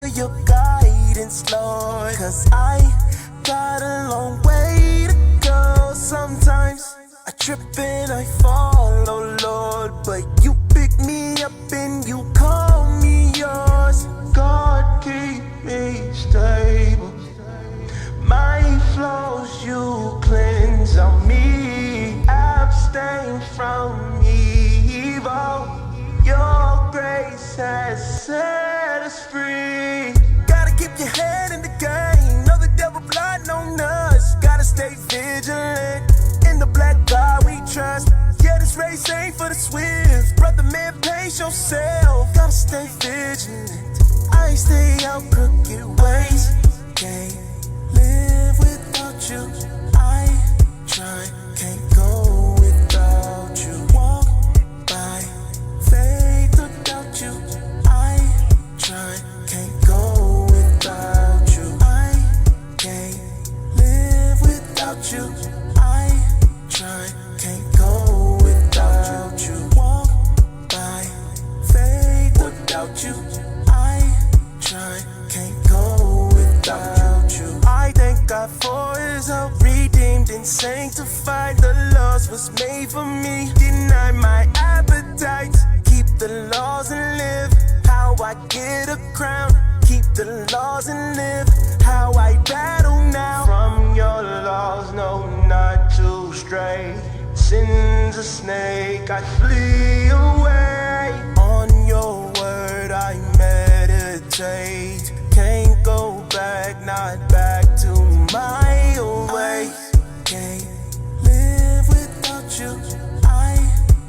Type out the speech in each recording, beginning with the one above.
Your guidance, Lord, 'cause I got a long way to go. Sometimes I trip and I fall, oh Lord, but you pick me up and you call me yours. God, keep me stable. My flaws you cleanse on me. Abstain from evil. Your grace has set us free. Gotta keep your head in the game. Know the devil plotting on us. Gotta stay vigilant. In the black God we trust. Yeah, this race ain't for the swift. Brother man, pace yourself. Gotta stay vigilant. I stay out crooked ways. Can't live without you. I try, can't go without you. Walk by faith without you. I try, can't go without you. I can't live without you. I try, can't go without you. Walk by faith without you. I try, can't go without you. I thank God for his help, redeemed and sanctified. The laws was made for me, deny my appetites. Keep the laws and live, how I get a crown. Keep the laws and live, how I battle now. From your laws, no, not to stray. Sin's a snake, I flee away. On your word I meditate. Can't go back, not back to my old ways. Can't live without you. I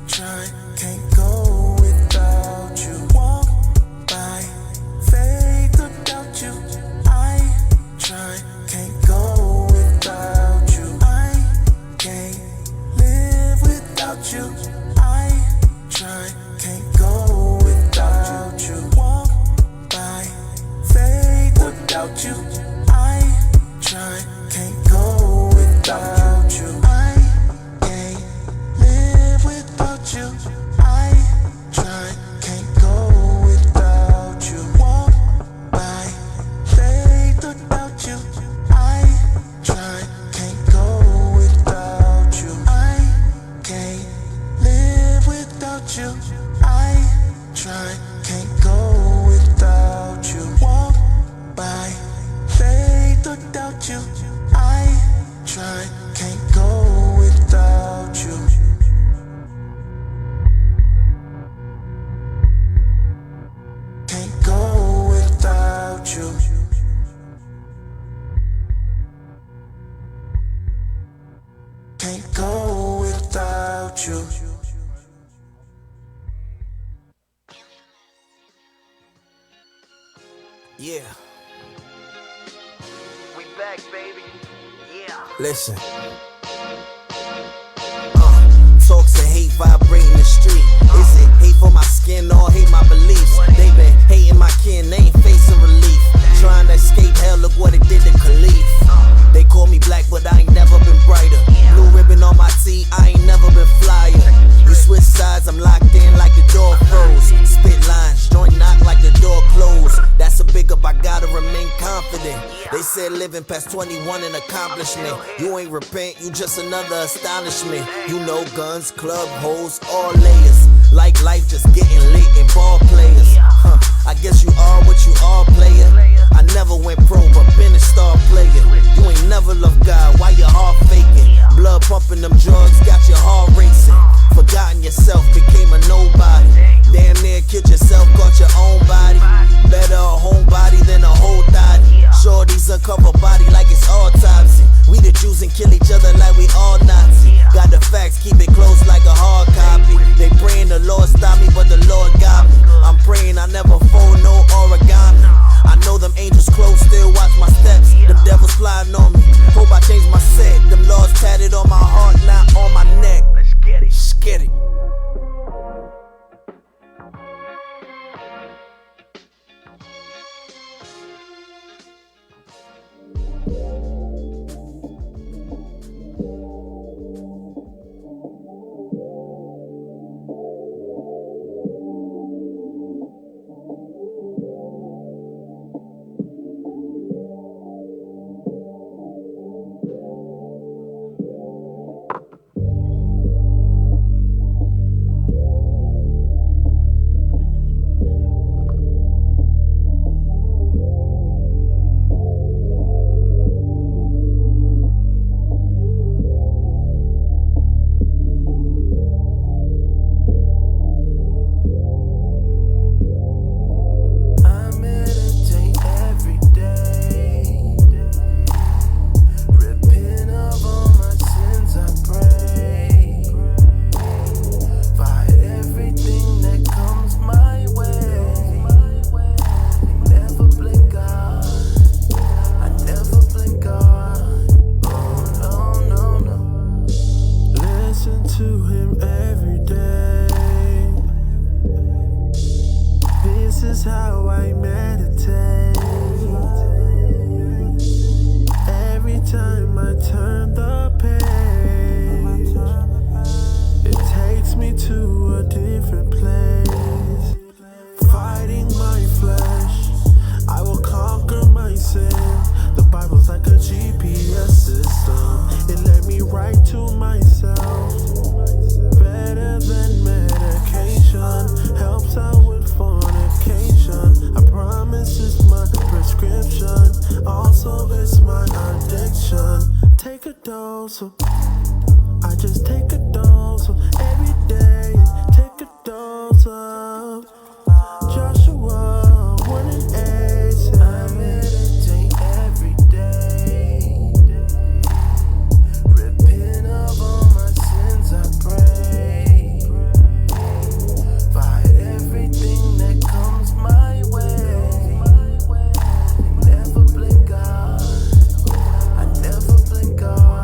try, can't go without you. Walk by faith without you. I try, can't go without you. I can't live without you. I try, can't go without you. Walk by faith without you. I try, can't go without you. I can't live without you. I try, can't go without you. Walk by faith without you. I try, can't go without you. I can't live without you. I try, can't go without you. Walk by faith without you. I try, can't go without you. Can't go without you. Can't go without you. Yeah. We back, baby. Yeah. Listen. Talks of hate vibrating the street. Is it hate for my skin or hate my beliefs? They been hating my kin, they ain't facing relief. Trying to escape hell, look what it did to Khalif. They call me black, but I ain't never been brighter. Blue ribbon on my tee, I ain't never been flyer. You switch sides, I'm locked in like the door froze. Spit lines, joint knock like the door closed. That's a big up, I gotta remain confident. They said living past 21 an accomplishment. You ain't repent, you just another astonishment. You know guns, club hoes, all layers. Like life just getting lit in ball players. I guess you are what you are, player. I never went pro, but been a star player. You ain't never loved God, why your heart faking? Blood pumping, them drugs got your heart racing. Forgotten yourself, became a nobody. Damn near killed yourself, got your own body. Better a homebody than a whole thotty. Shorties uncover body like it's autopsy. We the Jews and kill each other like we all Nazi. Got the facts, keep it close like a hard copy. They praying the Lord stop me, but the Lord got me. I'm praying I never fold no origami. I know them angels close, still watch my steps. Them devils flying on me, hope I change my set. Them laws tatted on my heart, not on my neck. Let's get it. Let's get it. dose of, I just take a dose of every day. Take a dose of Joshua 1 and 8. I meditate every day. Repent of all my sins, I pray. Fight everything that comes my way. Never blame God. I never blame God.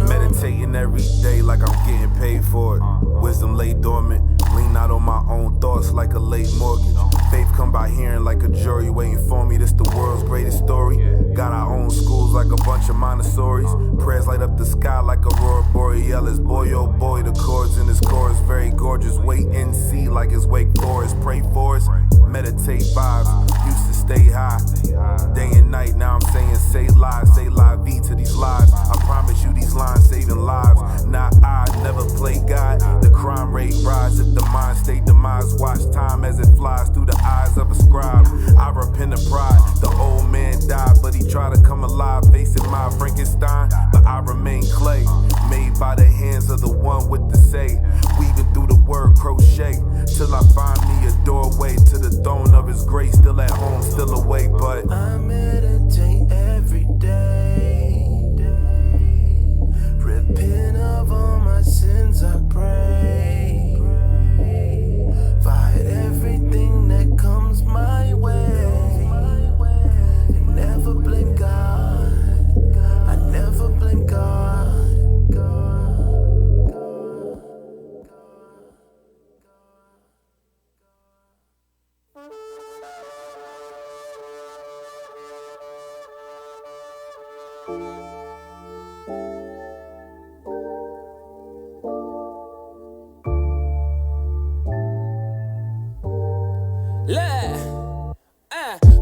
Meditating every day like I'm getting paid for it. Wisdom lay dormant. Lean out on my own thoughts like a late mortgage. Faith come by hearing like a jury waiting for me. This the world's greatest story. Got our own schools like a bunch of Montessoris. Prayers light up the sky like Aurora Borealis. Boy, oh boy, the chords in this chorus very gorgeous. Wait and see like it's Wake Forest. Pray for us, meditate vibes. Used to stay high, day and night. Now I'm saying say la vie to these lies. I promise you these lines saving lives. Not I, never play God. The crime rate rise if the mind state demise. Watch time as it flies through the eyes of a scribe. I repent of pride. The old man died, but he tried to come alive, facing my Frankenstein. But I remain clay, made by the hands of the one with the say. Weaving through the word crochet till I find me a doorway to the throne of his grace. Still at home, still awake, but I meditate every day. Repent of all my sins, I pray. Fight everything that comes my way. And never blame God. I never blame God.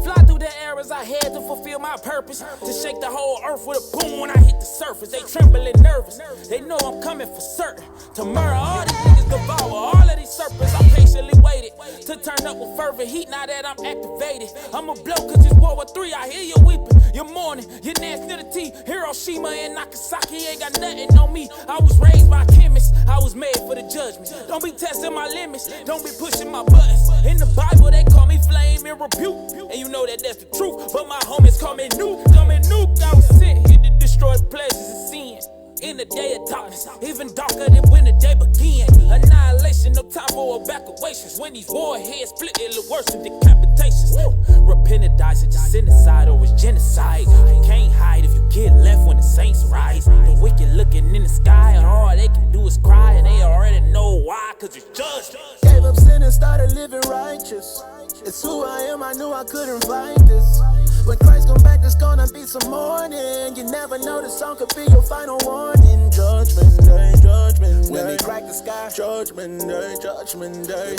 Fly through the eras I had to fulfill my purpose. To shake the whole earth with a boom when I hit the surface. They trembling nervous, they know I'm coming for certain. To murder all these niggas, devour all of these serpents. I patiently waited to turn up with fervent heat now that I'm activated. I'ma blow cause it's World War III, I hear you weeping. You're mourning, you're nasty to the T. Hiroshima and Nagasaki ain't got nothing on me. I was raised by chemists, I was made for the judgment. Don't be testing my limits, don't be pushing my buttons. In the Bible they call me flame and rebuke. And you know that that's the truth, but my homies call me nuke. I was sent here to destroy pleasures of sin. In the day of darkness, even darker than when the day began. Annihilation, no time for evacuations. When these warheads split, it look worse than decapitations. Repentance, it's genocide or it's genocide. You can't hide if you get left when the saints rise. The wicked looking in the sky, and all they can do is cry, and they already know why, cause it's judged. Gave up sin and started living righteous. It's who I am, I knew I couldn't fight this. When Christ come back, there's gonna be some mourning. You never know, the song could be your final warning. Judgment day, judgment day. When they crack the sky, judgment day, judgment day,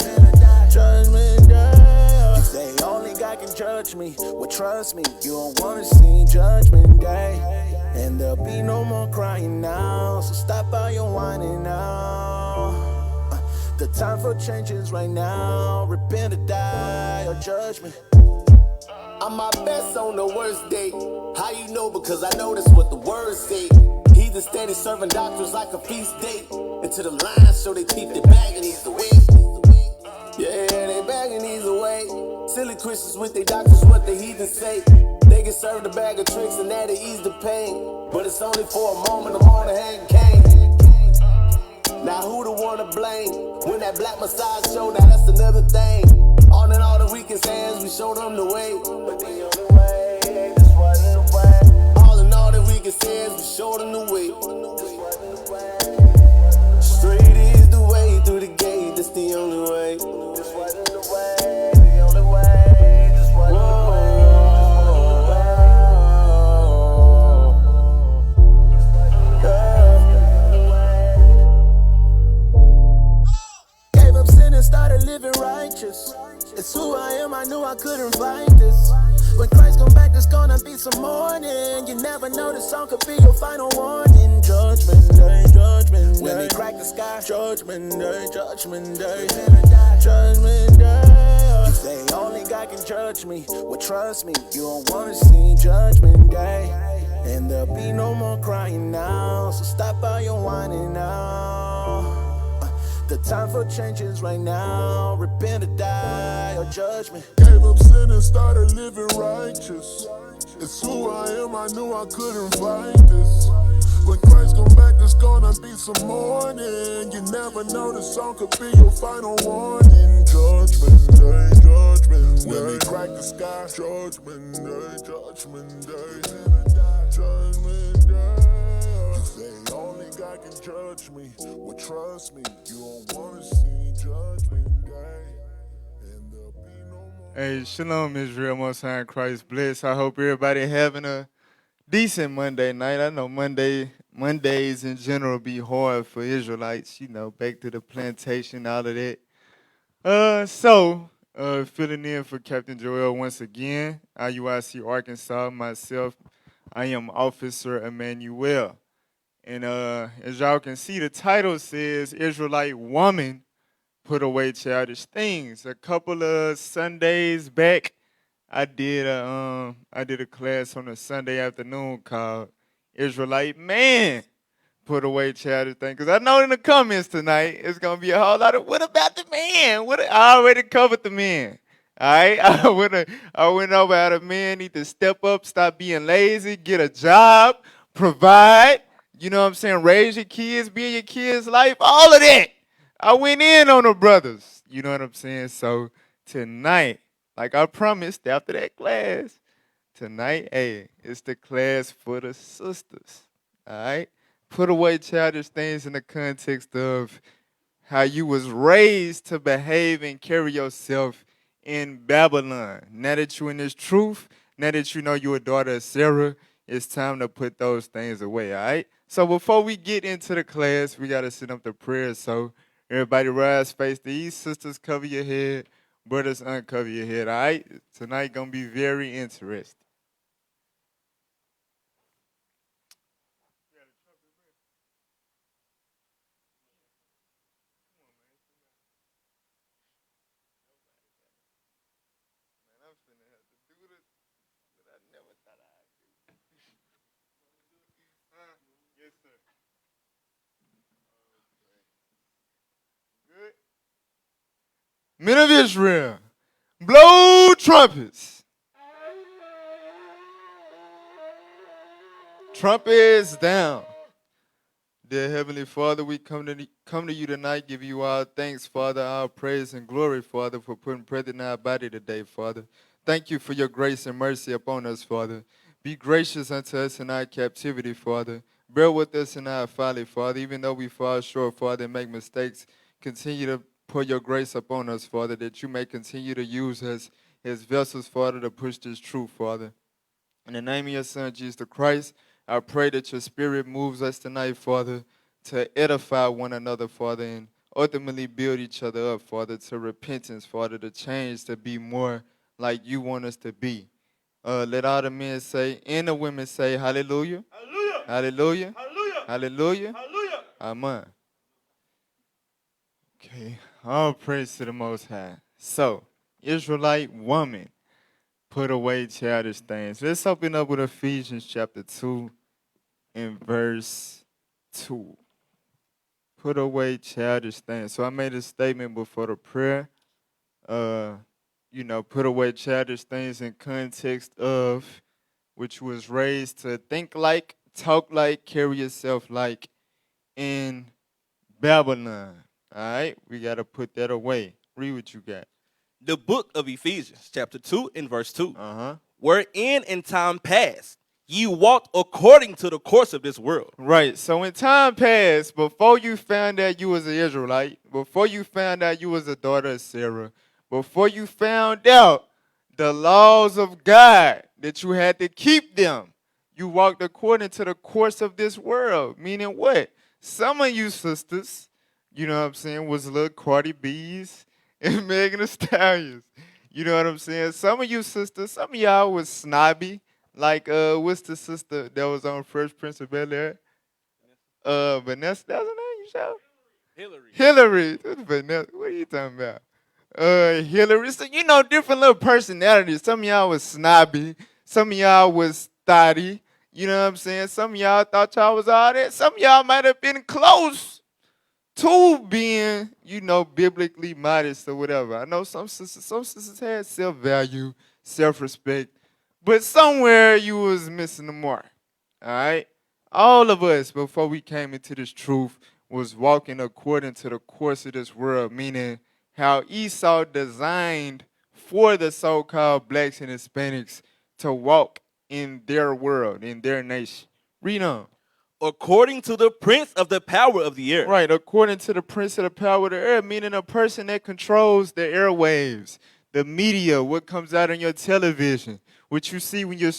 judgment day. You say only God can judge me, well trust me, you don't wanna see judgment day. And there'll be no more crying now, so stop all your whining now. The time for change is right now. Repent or die, or judgment. I'm my best on the worst day. How you know? Because I know that's what the words say. He's the steady serving doctors like a feast day. Into the line, so they keep their bagging these away. Yeah, they bagging these away. Silly Christians with their doctors, what the heathens say. They get served a bag of tricks and that'll ease the pain. But it's only for a moment, the morning hang came. Now who the one to blame? When that black Messiah showed, now that's another thing. On and all the weakest hands, we showed them the way. But the only way, this wasn't the way. All in all the weakest hands, we showed them the way. Straight is the way through the gate, that's the only way. This wasn't the way, the only way. This wasn't the way. Started living righteous. It's who I am, I knew I couldn't fight this. When Christ come back, there's gonna be some mourning. You never know, the song could be your final warning. Judgment day, judgment day. When they crack the sky, judgment day, judgment day, judgment day. You say only God can judge me, well trust me, you don't wanna see judgment day. And there'll be no more crying now. So stop all your whining now. The time for change is right now. Repent or die or judgment. Gave up sin and started living righteous. It's who I am, I knew I couldn't fight this. When Christ come back, there's gonna be some mourning. You never know, the song could be your final warning. Judgment day, judgment day. When they crack the sky, judgment day, judgment day. Judgment day. You say only God can judge me. Well, trust me, you don't wanna see judgment day. And there'll be no more. Hey, shalom, Israel, Most High in Christ bless. I hope everybody having a decent Monday night. I know Mondays in general be hard for Israelites, back to the plantation, all of that. Filling in for Captain Joel once again, IUIC Arkansas, myself, I am Officer Emmanuel. And as y'all can see, the title says Israelite Woman Put Away Childish Things. A couple of Sundays back, I did a class on a Sunday afternoon called Israelite Man Put Away Childish Things. Because I know in the comments tonight, it's going to be a whole lot of, what about the man? I already covered the man. All right? I went over how the man need to step up, stop being lazy, get a job, provide, you know what I'm saying, raise your kids, be in your kids' life, all of that. I went in on the brothers, you know what I'm saying? So tonight, like I promised after that class, tonight, hey, it's the class for the sisters, all right? Put away childish things in the context of how you was raised to behave and carry yourself in Babylon. Now that you're in this truth, now that you know you're a daughter of Sarah, it's time to put those things away, all right? So before we get into the class, we got to set up the prayer. So everybody rise, face the east. Sisters, cover your head. Brothers, uncover your head, all right? Tonight going to be very interesting. Yes, sir. Good. Men of Israel, blow trumpets. Trumpets down. Dear Heavenly Father, we come to you tonight, give you our thanks, Father, our praise and glory, Father, for putting breath in our body today, Father. Thank you for your grace and mercy upon us, Father. Be gracious unto us in our captivity, Father. Bear with us in our folly, Father, even though we fall short, Father, and make mistakes. Continue to pour your grace upon us, Father, that you may continue to use us as vessels, Father, to push this truth, Father. In the name of your Son, Jesus the Christ, I pray that your spirit moves us tonight, Father, to edify one another, Father, and ultimately build each other up, Father, to repentance, Father, to change, to be more like you want us to be. Let all the men say, and the women say, hallelujah. Hallelujah. Hallelujah. Hallelujah. Hallelujah. Hallelujah. Amen. Okay, all praise to the Most High. So, Israelite woman put away childish things. Let's open up with Ephesians chapter 2 and verse 2. Put away childish things. So I made a statement before the prayer. Put away childish things in context of which was raised to think like, talk like, carry yourself like in Babylon. All right, we got to put that away. Read what you got. The book of Ephesians, chapter 2 and verse 2. Uh-huh. Wherein in time past ye walked according to the course of this world. Right. So in time past, before you found out you was an Israelite, before you found out you was a daughter of Sarah, before you found out the laws of God, that you had to keep them, you walked according to the course of this world. Meaning what? Some of you sisters, you know what I'm saying, was little Cardi B's and Megan Thee Stallions. You know what I'm saying? Some of you sisters, some of y'all was snobby. Like, what's the sister that was on Fresh Prince of Bel-Air? Vanessa, that's her name, you show? Hillary. Vanessa, what are you talking about? Hillary. So, different little personalities. Some of y'all was snobby. Some of y'all was thotty. You know what I'm saying? Some of y'all thought y'all was all that. Some of y'all might have been close to being, biblically modest or whatever. I know some sisters had self-value, self-respect, but somewhere you was missing the mark. All right? All of us, before we came into this truth, was walking according to the course of this world, meaning how Esau designed for the so-called blacks and Hispanics to walk in their world, in their nation. Read on. According to the prince of the power of the air. Right, according to the prince of the power of the air, meaning a person that controls the airwaves, the media, what comes out on your television, what you see when you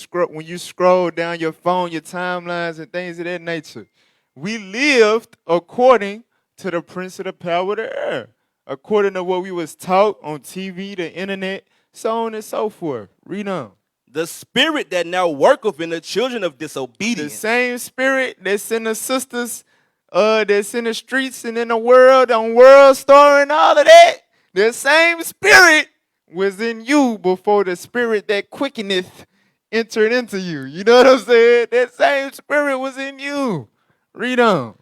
scroll down your phone, your timelines, and things of that nature. We lived according to the prince of the power of the air, according to what we was taught on TV, the internet, so on and so forth. Read on. The spirit that now worketh in the children of The disobedience. same spirit that's in the sisters, that's in the streets and in the world, on World Star and all of that, the same spirit was in you before the spirit that quickeneth entered into you. You know what I'm saying? That same spirit was in you. Read on.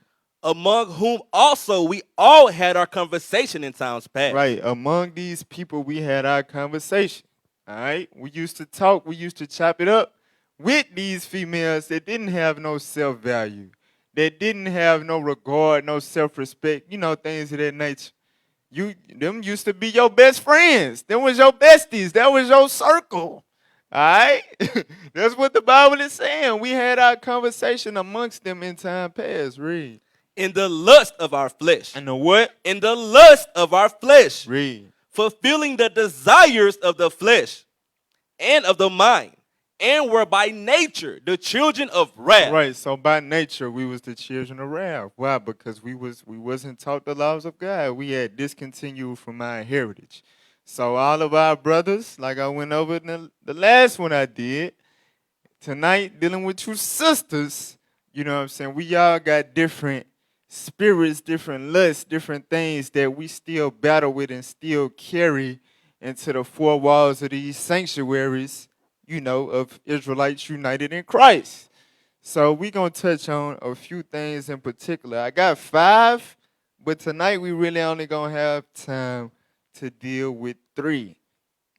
Among whom also we all had our conversation in times past. Right, among these people we had our conversation. All right, we used to talk, we used to chop it up with these females that didn't have no self-value, that didn't have no regard, no self-respect, things of that nature. Them used to be your best friends. Them was your besties. That was your circle. All right? That's what the Bible is saying. We had our conversation amongst them in time past. Read. In the lust of our flesh. And the what? In the lust of our flesh. Read. Fulfilling the desires of the flesh and of the mind, and were by nature the children of wrath. Right, so by nature we was the children of wrath. Why? Because we wasn't taught the laws of God. We had discontinued from our heritage. So all of our brothers, like I went over in the last one I did, tonight dealing with you sisters, you know what I'm saying? We all got different spirits, different lusts, different things that we still battle with and still carry into the four walls of these sanctuaries, of Israelites united in Christ. So we're going to touch on a few things in particular. I got 5, but tonight we really only going to have time to deal with 3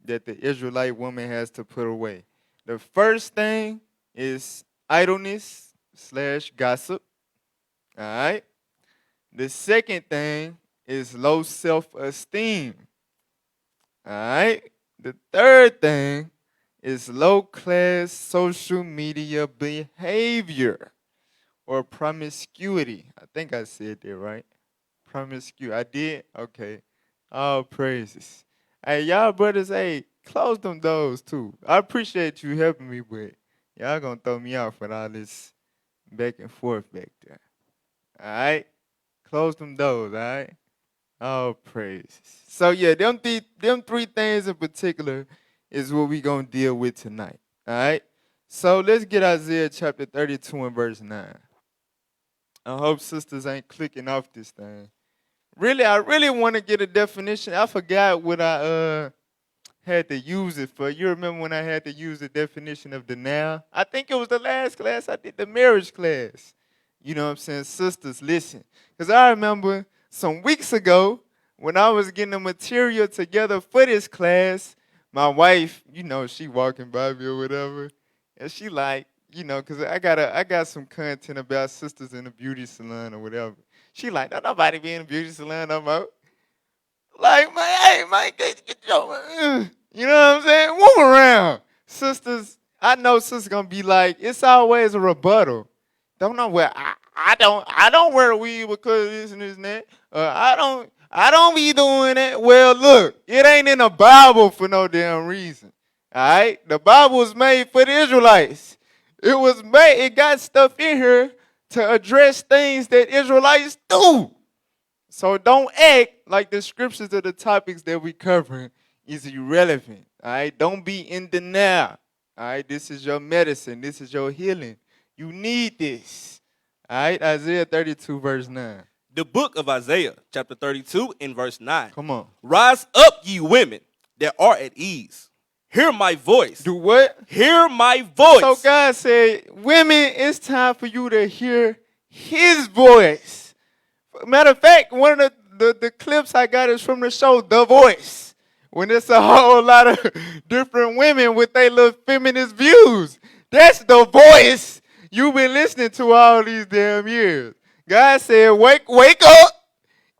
that the Israelite woman has to put away. The first thing is idleness / gossip. All right? The second thing is low self-esteem. All right? The third thing is low-class social media behavior or promiscuity. I think I said that right. Promiscuity. I did? Okay. All praises. Hey, y'all brothers, close them doors too. I appreciate you helping me, but y'all gonna throw me out for all this back and forth back there. All right? Close them doors, all right? All praises. So, yeah, them 3 things in particular is what we're going to deal with tonight, all right? So, let's get Isaiah chapter 32 and verse 9. I hope sisters ain't clicking off this thing. I really want to get a definition. I forgot what I had to use it for. You remember when I had to use the definition of the now? I think it was the last class I did, the marriage class. You know what I'm saying? Sisters, listen. Because I remember some weeks ago when I was getting the material together for this class, my wife, she walking by me or whatever, and she like, because I got some content about sisters in the beauty salon or whatever. She like, don't nobody be in the beauty salon no more. Like, man, hey, man, get your, you know what I'm saying? Move around. Sisters, I know sisters gonna be like, it's always a rebuttal. Don't know where I don't wear a weave because this and this and that. I don't be doing it. Well, look, it ain't in the Bible for no damn reason. All right? The Bible was made for the Israelites. It got stuff in here to address things that Israelites do. So don't act like the scriptures of the topics that we covering is irrelevant. All right? Don't be in denial. All right? This is your medicine. This is your healing. You need this. All right, Isaiah 32, verse 9. The book of Isaiah, chapter 32, in verse 9. Come on. Rise up, ye women that are at ease. hear my voice. Do what? Hear my voice. So God said, women, it's time for you to hear his voice. Matter of fact, one of the clips I got is from the show The Voice, when it's a whole lot of different women with their little feminist views. That's the voice you've been listening to all these damn years. God said, wake up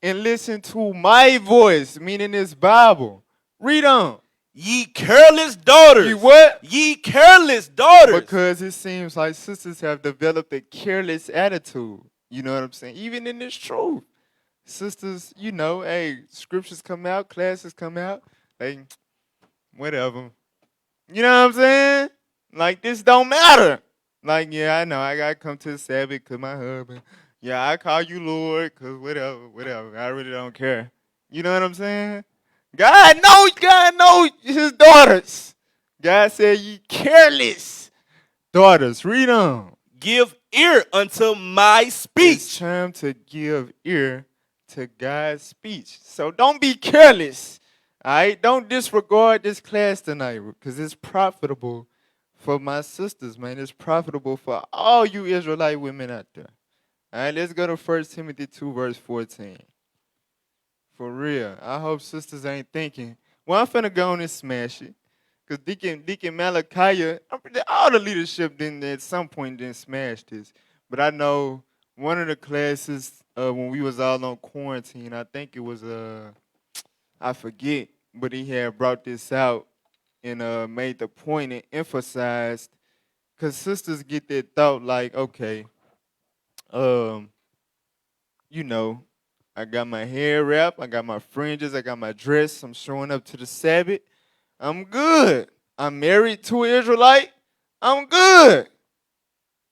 and listen to my voice, meaning this Bible. Read on. Ye careless daughters. Ye what? Ye careless daughters. Because it seems like sisters have developed a careless attitude. You know what I'm saying? Even in this truth. Sisters, you know, hey, scriptures come out, classes come out. They, whatever. You know what I'm saying? Like, this don't matter. Like, yeah, I know, I got to come to the Sabbath because my husband. Yeah, I call you Lord because whatever. I really don't care. You know what I'm saying? God knows his daughters. God said, ye careless daughters. Read on. Give ear unto my speech. It's time to give ear to God's speech. So don't be careless. All right? Don't disregard this class tonight because it's profitable for my sisters, man. It's profitable for all you Israelite women out there. All right, let's go to 1 Timothy 2, verse 14. For real. I hope sisters ain't thinking, well, I'm finna go on and smash it. Because Deacon Malachi, all the leadership at some point didn't smash this. But I know one of the classes when we was all on quarantine, I think it was, I forget, but he had brought this out and made the point and emphasized, because sisters get that thought like, okay, you know, I got my hair wrapped, I got my fringes, I got my dress, I'm showing up to the Sabbath. I'm good. I'm married to an Israelite. I'm good.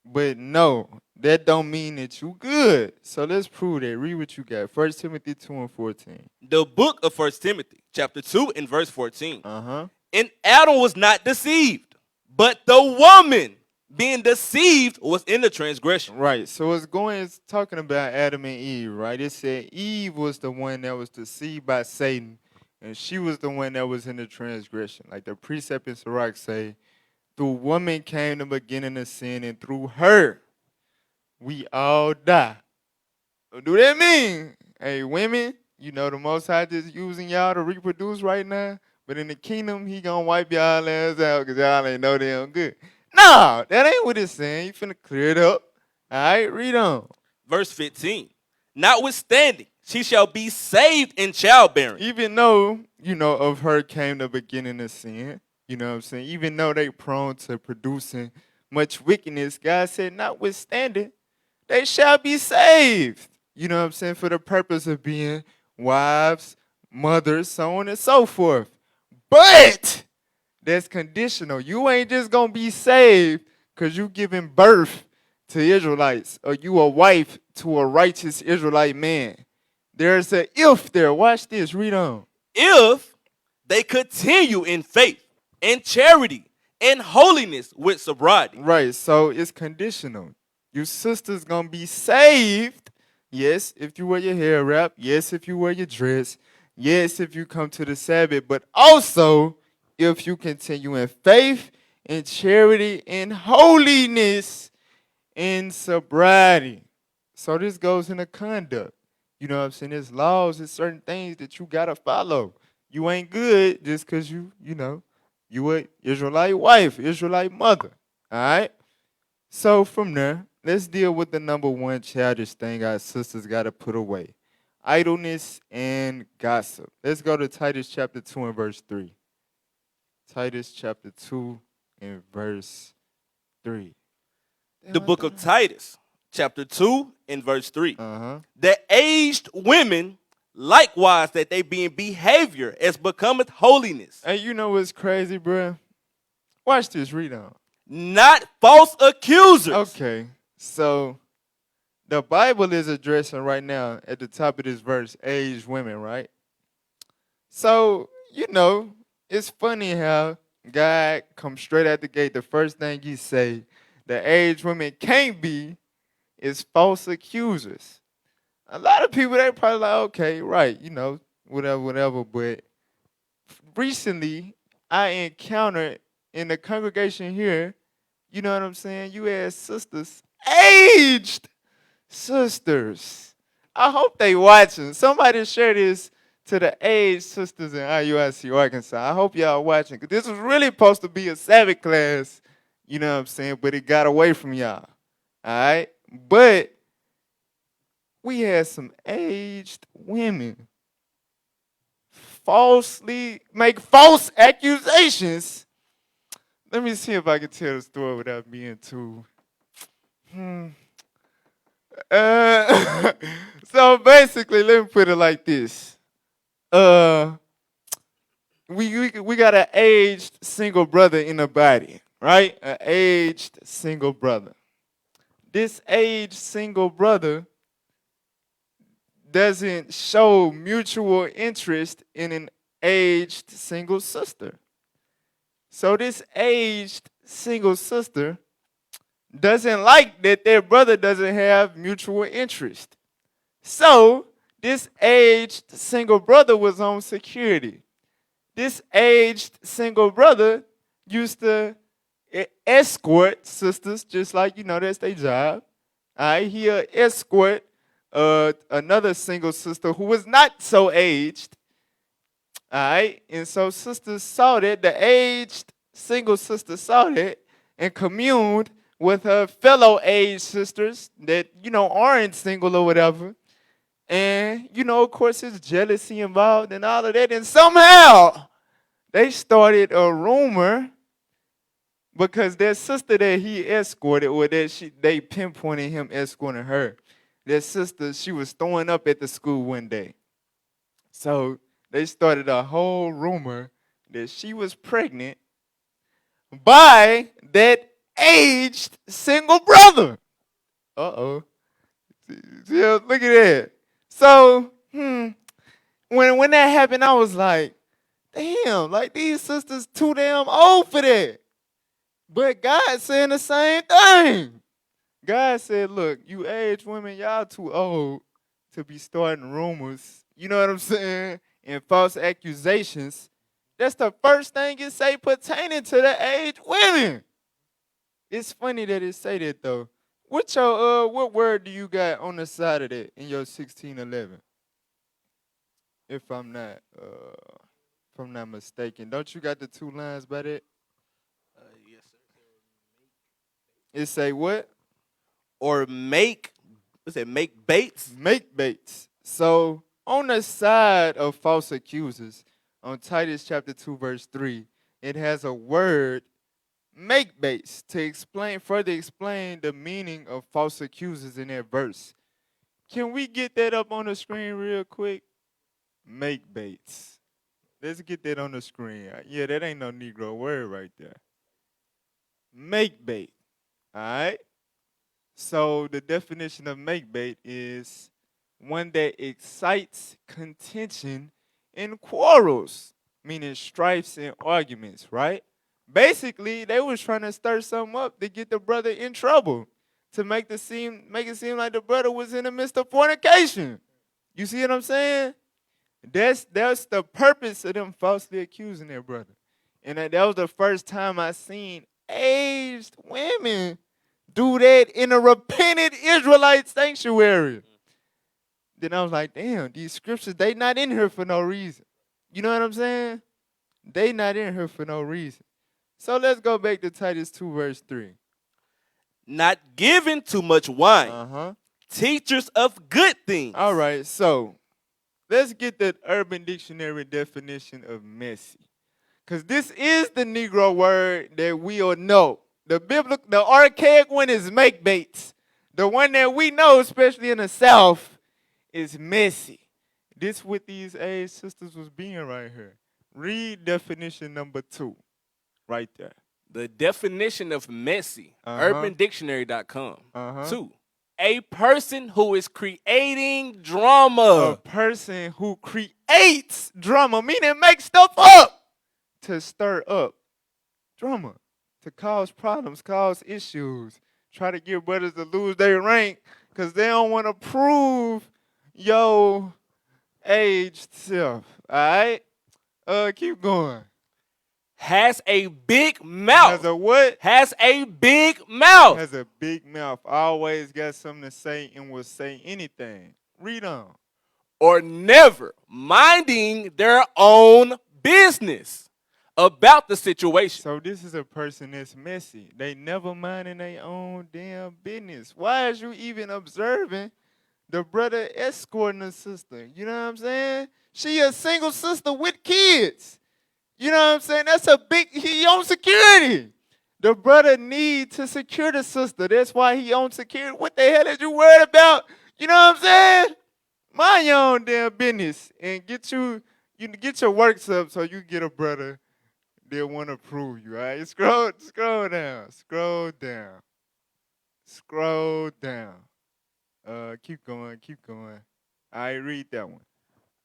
But no, that don't mean that you good. So let's prove that. Read what you got. 1 Timothy 2 and 14. The book of 1 Timothy, chapter 2 and verse 14. Uh-huh. And Adam was not deceived, but the woman being deceived was in the transgression. Right. So it's talking about Adam and Eve, right? It said Eve was the one that was deceived by Satan, and she was the one that was in the transgression. Like the precept in Sirach say, through woman came the beginning of sin, and through her we all die. What do that mean? Hey, women, you know the Most High just using y'all to reproduce right now, but in the kingdom, he gonna wipe y'all ass out because y'all ain't know damn good. No, that ain't what it's saying. You finna clear it up. All right, read on. Verse 15. Notwithstanding, she shall be saved in childbearing. Even though, you know, of her came the beginning of sin, you know what I'm saying? Even though they prone to producing much wickedness, God said, notwithstanding, they shall be saved. You know what I'm saying? For the purpose of being wives, mothers, so on and so forth. But that's conditional. You ain't just going to be saved because you giving birth to Israelites or you a wife to a righteous Israelite man. There's an if there. Watch this. Read on. If they continue in faith and charity and holiness with sobriety. Right. So it's conditional. Your sister's going to be saved. Yes, if you wear your hair wrap. Yes, if you wear your dress. Yes, if you come to the Sabbath. But also, if you continue in faith, in charity, in holiness, in sobriety. So this goes into conduct. You know what I'm saying? There's laws and certain things that you got to follow. You ain't good just because you know, you an Israelite wife, Israelite mother. All right? So from there, let's deal with the number one childish thing our sisters got to put away. Idleness and gossip. Let's go to Titus chapter 2 and verse 3. Titus chapter 2 and verse 3. The book of Titus, chapter 2 and verse 3. Uh-huh. The aged women, likewise, that they be in behavior as becometh holiness. Hey, you know what's crazy, bro? Watch this. Read on. Not false accusers. Okay, so the Bible is addressing right now at the top of this verse, aged women, right? So, you know, it's funny how God comes straight out the gate. The first thing he say, the aged women can't be is false accusers. A lot of people, they probably like, okay, right, you know, whatever. But recently, I encountered in the congregation here, you know what I'm saying? You had sisters, aged sisters. I hope they watching. Somebody share this to the aged sisters in IUIC Arkansas. I hope y'all watching, because this was really supposed to be a Sabbath class, you know what I'm saying? But it got away from y'all. All right? But we had some aged women falsely make false accusations. Let me see if I can tell the story without being too. So basically, let me put it like this. We got an aged single brother in the body, right? An aged single brother. This aged single brother doesn't show mutual interest in an aged single sister. So this aged single sister doesn't like that their brother doesn't have mutual interest. So this aged single brother was on security. This aged single brother used to escort sisters, just like, that's their job. All right, he'll escort another single sister who was not so aged. All right, and so sisters saw that, the aged single sister saw that and communed with her fellow aged sisters that, aren't single or whatever. And, of course, there's jealousy involved and all of that. And somehow they started a rumor because their sister that he escorted, or that they pinpointed him escorting her, their sister, she was throwing up at the school one day. So they started a whole rumor that she was pregnant by that aged single brother. Uh-oh. Yeah, look at that. So, when that happened, I was like, damn, like these sisters too damn old for that. But God saying the same thing. God said, look, you aged women, y'all too old to be starting rumors. You know what I'm saying? And false accusations. That's the first thing it say pertaining to the aged women. It's funny that it say that though. What word do you got on the side of that in your 1611? If I'm not mistaken. Don't you got the two lines by that? Yes, sir. It say what? Or make baits? Make baits. So on the side of false accusers, on Titus chapter 2, verse 3, it has a word, make baits, to further explain the meaning of false accusers in that verse. Can we get that up on the screen real quick? Make baits. Let's get that on the screen. Yeah, that ain't no Negro word right there. Make bait. All right? So the definition of make bait is one that excites contention and quarrels, meaning strifes and arguments, right? Basically, they was trying to stir something up to get the brother in trouble, to make it seem like the brother was in the midst of fornication. You see what I'm saying? That's the purpose of them falsely accusing their brother. And that was the first time I seen aged women do that in a repentant Israelite sanctuary. Then I was like, damn, these scriptures, they not in here for no reason. You know what I'm saying? They not in here for no reason. So let's go back to Titus 2, verse 3. Not giving too much wine. Uh-huh. Teachers of good things. All right, so let's get the Urban Dictionary definition of messy. Because this is the Negro word that we all know. The archaic one is make baits. The one that we know, especially in the South, is messy. This what these aged sisters was being right here. Read definition number 2, right there. The definition of messy, UrbanDictionary.com. 2, a person who is creating drama. A person who creates drama, meaning make stuff up to stir up drama, to cause problems, cause issues, try to get brothers to lose their rank because they don't want to prove your aged self. All right? Keep going. has a big mouth. Has a what? Has a big mouth. Has a big mouth. Always got something to say and will say anything. Read on. Or never minding their own business about the situation. So this is a person that's messy. They never minding their own damn business. Why is you even observing the brother escorting a sister? You know what I'm saying? She a single sister with kids. You know what I'm saying? That's a big, he on security. The brother need to secure the sister. That's why he on security. What the hell is you worried about? You know what I'm saying? Mind your own damn business and get you get your works up so you get a brother that want to prove you. All right, scroll down, scroll down, scroll down. Keep going, keep going. All right, read that one.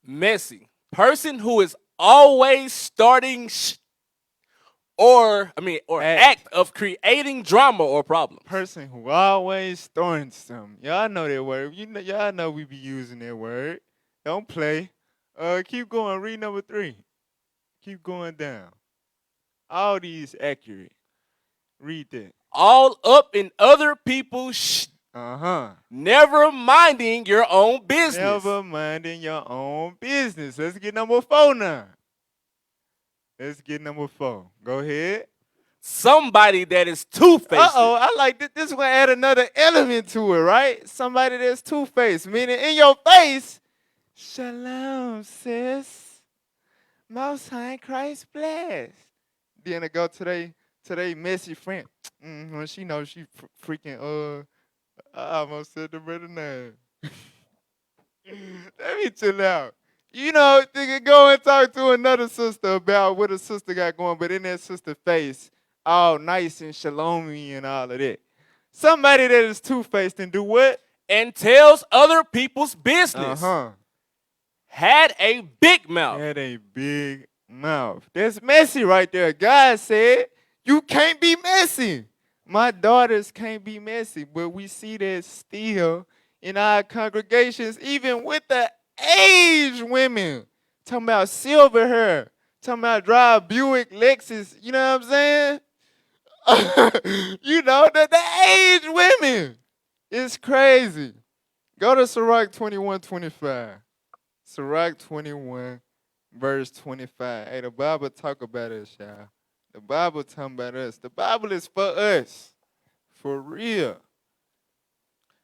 Messy. Person who is always starting or act of creating drama or problems. Person who always starting something. Y'all know that word. Y'all know we be using that word. Don't play. Keep going. Read number 3. Keep going down. All these accurate. Read that. All up in other people's never minding your own business. Never minding your own business. Let's get number 4 now. Let's get number 4. Go ahead. Somebody that is two-faced. I like this. This will add another element to it, right? Somebody that's two-faced, meaning in your face, shalom, sis. Most High Christ bless. Then I go to they messy friend. When she knows she freaking, I almost said the brother name. Let me chill out. You know, they could go and talk to another sister about what a sister got going, but in that sister face, all nice and shalomy and all of that. Somebody that is two-faced and do what? And tells other people's business. Had a big mouth. Had a big mouth. That's messy right there. God said, you can't be messy. My daughters can't be messy, but we see that still in our congregations, even with the aged women. Talking about silver hair. Talking about drive Buick, Lexus. You know what I'm saying? You know, the aged women. It's crazy. Go to Sirach 21:25. Sirach 21, verse 25. Hey, the Bible talk about us, y'all. The Bible talking about us. The Bible is for us. For real.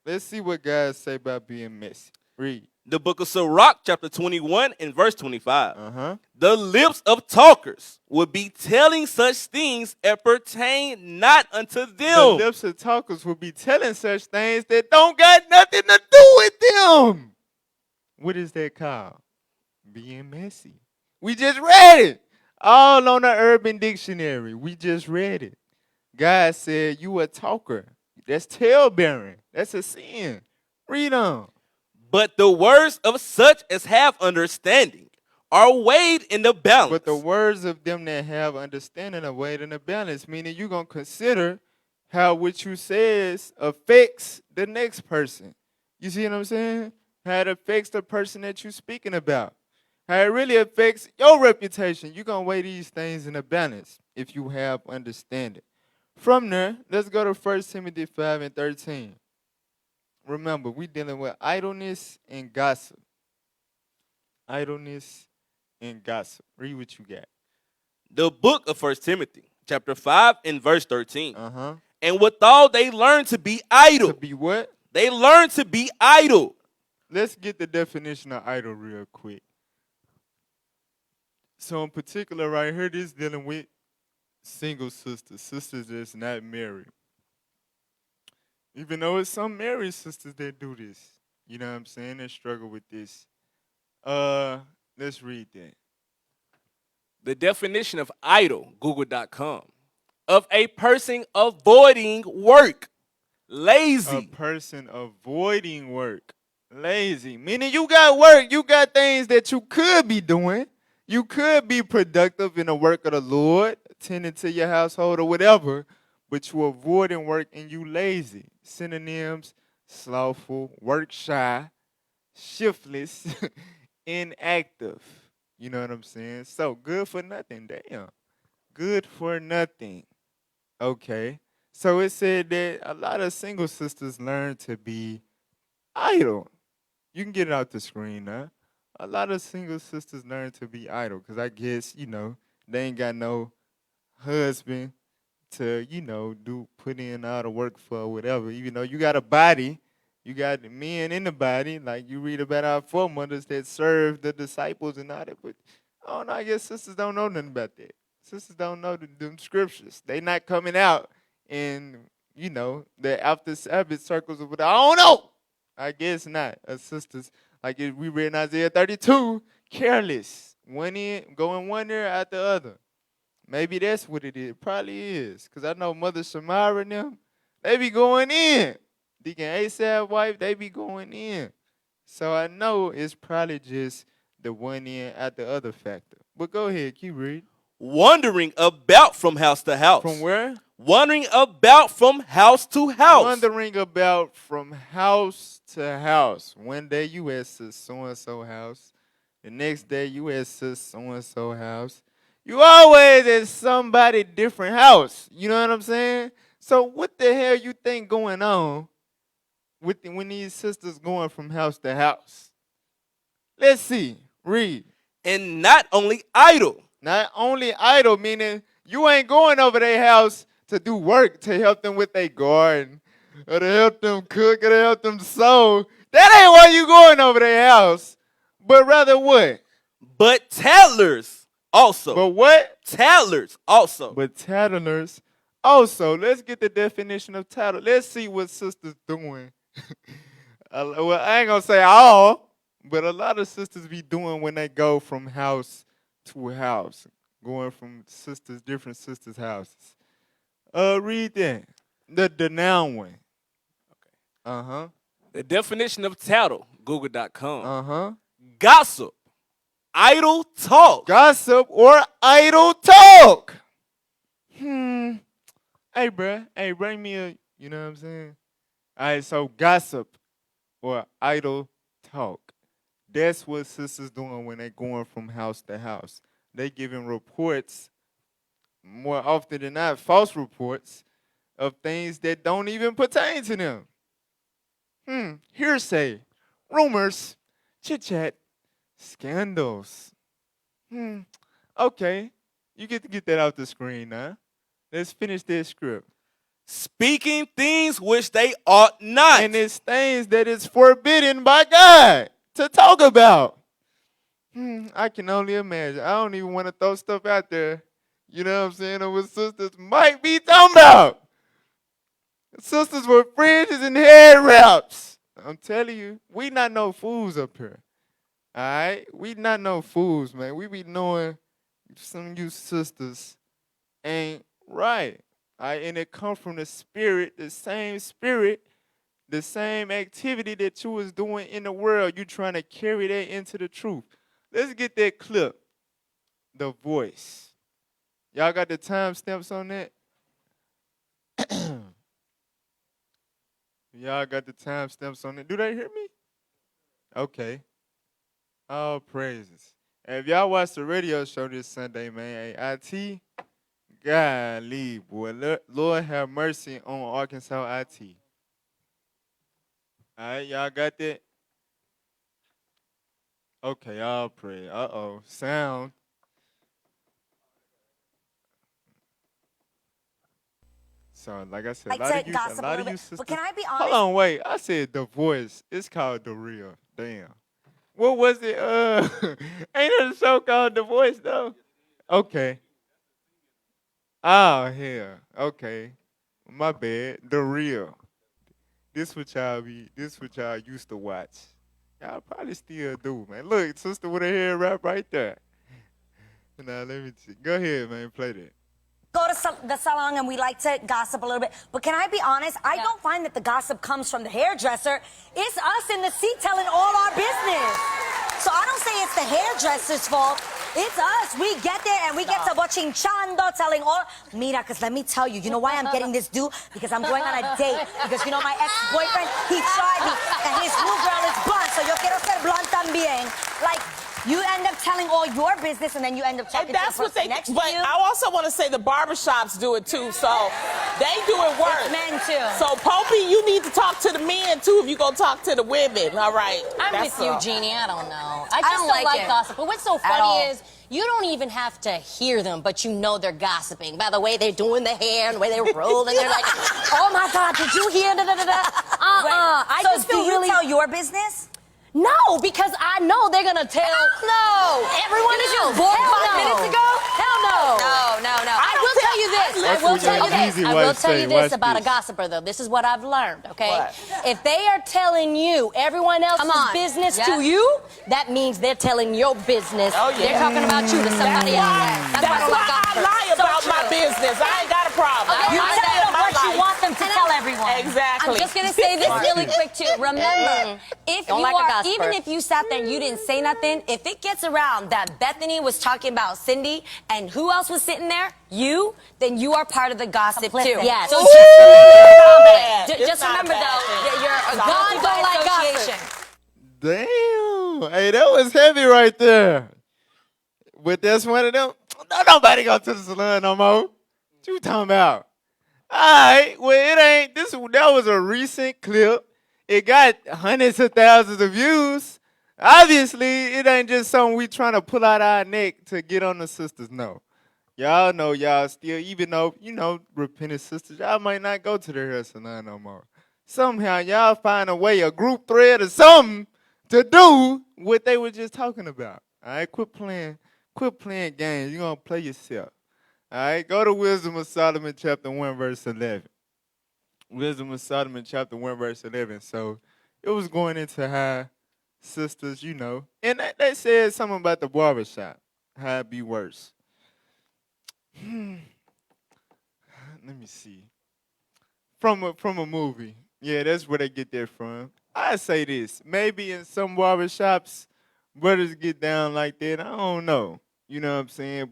Let's see what God say about being messy. Read. The book of Sirach, chapter 21 and verse 25. The lips of talkers will be telling such things that pertain not unto them. The lips of talkers will be telling such things that don't got nothing to do with them. What is that called? Being messy. We just read it. All on the Urban Dictionary. We just read it. God said you a talker. That's tale-bearing. That's a sin. Read on. But the words of such as have understanding are weighed in the balance. But the words of them that have understanding are weighed in the balance, meaning you're going to consider how what you says affects the next person. You see what I'm saying? How it affects the person that you're speaking about. How it really affects your reputation. You're going to weigh these things in a balance if you have understanding. From there, let's go to 1 Timothy 5 and 13. Remember, we're dealing with idleness and gossip. Idleness and gossip. Read what you got. The book of 1 Timothy, chapter 5 and verse 13. Uh-huh. And withal they learn to be idle. To be what? They learn to be idle. Let's get the definition of idle real quick. So in particular right here, this is dealing with single sisters. Sisters that's not married. Even though it's some married sisters that do this. You know what I'm saying? They struggle with this. Let's read that. The definition of idle, google.com, of a person avoiding work, lazy. A person avoiding work, lazy. Meaning you got work, you got things that you could be doing. You could be productive in the work of the Lord, tending to your household or whatever, but you avoiding work and you lazy. Synonyms: slothful, work shy, shiftless, inactive. You know what I'm saying? So good for nothing. Damn. good for nothing. Okay. So it said that a lot of single sisters learn to be idle. You can get it out the screen now. A lot of single sisters learn to be idle because I guess, they ain't got no husband to, do put in all the work for or whatever. Even though you got a body, you got the men in the body, like you read about our foremothers that served the disciples and all that. But I don't know, I guess sisters don't know nothing about that. Sisters don't know them scriptures. They not coming out in, the after Sabbath circles of what I don't know. I guess not. Sisters, like we read in Isaiah 32, careless. One in, going one ear out the other. Maybe that's what it is. Probably is. Because I know Mother Shamara and them, they be going in. Deacon Asap's wife, they be going in. So I know it's probably just the one in at the other factor. But go ahead, keep reading. Wandering about from house to house. From where? Wandering about from house to house. Wandering about from house to house. One day you at so-and-so house. The next day you at so-and-so house. You always at somebody different house. You know what I'm saying? So what the hell you think going on when these sisters going from house to house? Let's see. Read. And not only idle. Not only idle, meaning you ain't going over their house to do work to help them with their garden or to help them cook or to help them sew. That ain't why you going over their house. But rather what? But tattlers also. But what? Tattlers also. But tattlers also. Let's get the definition of tattle. Let's see what sisters doing. Well, I ain't going to say all, but a lot of sisters be doing when they go from house to house. Going from different sisters' houses. Read that. The noun one. Okay. Uh-huh. The definition of tattle, google.com. Uh-huh. Gossip. Idle talk. Gossip or idle talk. Hey, bruh. Hey, bring me a, you know what I'm saying? All right, so gossip or idle talk. That's what sisters doing when they going from house to house. They giving reports, more often than not, false reports of things that don't even pertain to them. Hearsay, rumors, chit-chat, scandals. Okay, you get to get that off the screen now. Let's finish this script. Speaking things which they ought not. And it's things that is forbidden by God to talk about. I can only imagine. I don't even want to throw stuff out there. You know what I'm saying? Of what sisters might be talking about. Sisters with fringes and hair wraps. I'm telling you, we not no fools up here. All right? We not no fools, man. We be knowing some of you sisters ain't right. All right? And it come from the spirit, the same activity that you was doing in the world. You trying to carry that into the truth. Let's get that clip. The voice. Y'all got the timestamps on that? Y'all got the timestamps on it. Do they hear me? Okay. All praises. And if y'all watch the radio show this Sunday, man, IT, golly, boy, Lord have mercy on Arkansas IT. All right, y'all got that? Okay, I'll pray. Uh-oh, sound. So, like I said, a lot of you sisters. But can I be honest? Hold on, wait. I said the voice. It's called The Real. Damn. What was it? Ain't there a show called The Voice, though? Okay. Oh, hell. Okay. My bad. The Real. This what y'all used to watch. Y'all probably still do, man. Look, sister with her hair wrap right there. Now, let me see. Go ahead, man. Play that. Go to the salon and we like to gossip a little bit. But can I be honest? I don't find that the gossip comes from the hairdresser. It's us in the seat telling all our business. So I don't say it's the hairdresser's fault. It's us. We get there and we get to watching Chando telling all. Mira, because let me tell you, you know why I'm getting this due? Because I'm going on a date. Because, you know, my ex-boyfriend, he tried me. And his new girl is blonde. So yo quiero ser blonde también. Like, You end up telling all your business, and then you end up talking And that's to the what person they. next But to you. I also want to say the barbershops do it too, so they do it worse. It's men too. So Popey, you need to talk to the men too if you gonna talk to the women. All right. I'm That's with you, all. Jeannie. I don't know. I just don't don't like like it. gossip. But what's so At funny all. is you don't even have to hear them, but you know they're gossiping by the way they're doing the hair and the way they roll, and you're like, oh my God, did you hear? Da, da, da, da. I So just feel do you tell your business? No, because I know they're gonna tell. No. Everyone You else. just born Hell 5 no. minutes ago? Hell no. No. I will tell you this. I That's will what tell your you this. easy I wife will tell say. you this Watch about a this. gossiper, though. This is what I've learned, okay? What? If they are telling you everyone else's on. business Yeah. to you, that means they're telling your business. Oh, yeah. They're talking about you to somebody else. That's why I don't why like I gossipers. lie So about my true. business. I ain't got a problem. Okay, You I tell live them my what you life. want them to tell everyone. Exactly. I'm just gonna say this really quick too. Remember, if Don't you like a are, gossiper. even if you sat there and you didn't say nothing, if it gets around that Bethany was talking about Cindy and who else was sitting there, you, then you are part of the gossip too. Yes. So Ooh. just bad. remember, It's just not a remember bad though, thing. that you're a It's God not don't like by gossip. Damn. Hey, that was heavy right there. But that's one of them. Don't nobody go to the salon no more. What you talking about? All right. Well, it ain't. That was a recent clip. It got hundreds of thousands of views. Obviously, it ain't just something we trying to pull out our neck to get on the sisters. No. Y'all know y'all still, even though, repentant sisters, y'all might not go to the hair salon no more. Somehow y'all find a way, a group thread or something to do what they were just talking about. All right, quit playing games. You're going to play yourself. All right, go to Wisdom of Solomon chapter 1, verse 11. Wisdom of Solomon chapter 1, verse 11. So it was going into how sisters, and they said something about the barbershop, how it be worse. Let me see. From a movie. Yeah, that's where they get that from. I say this. Maybe in some barbershops, brothers get down like that. I don't know. You know what I'm saying?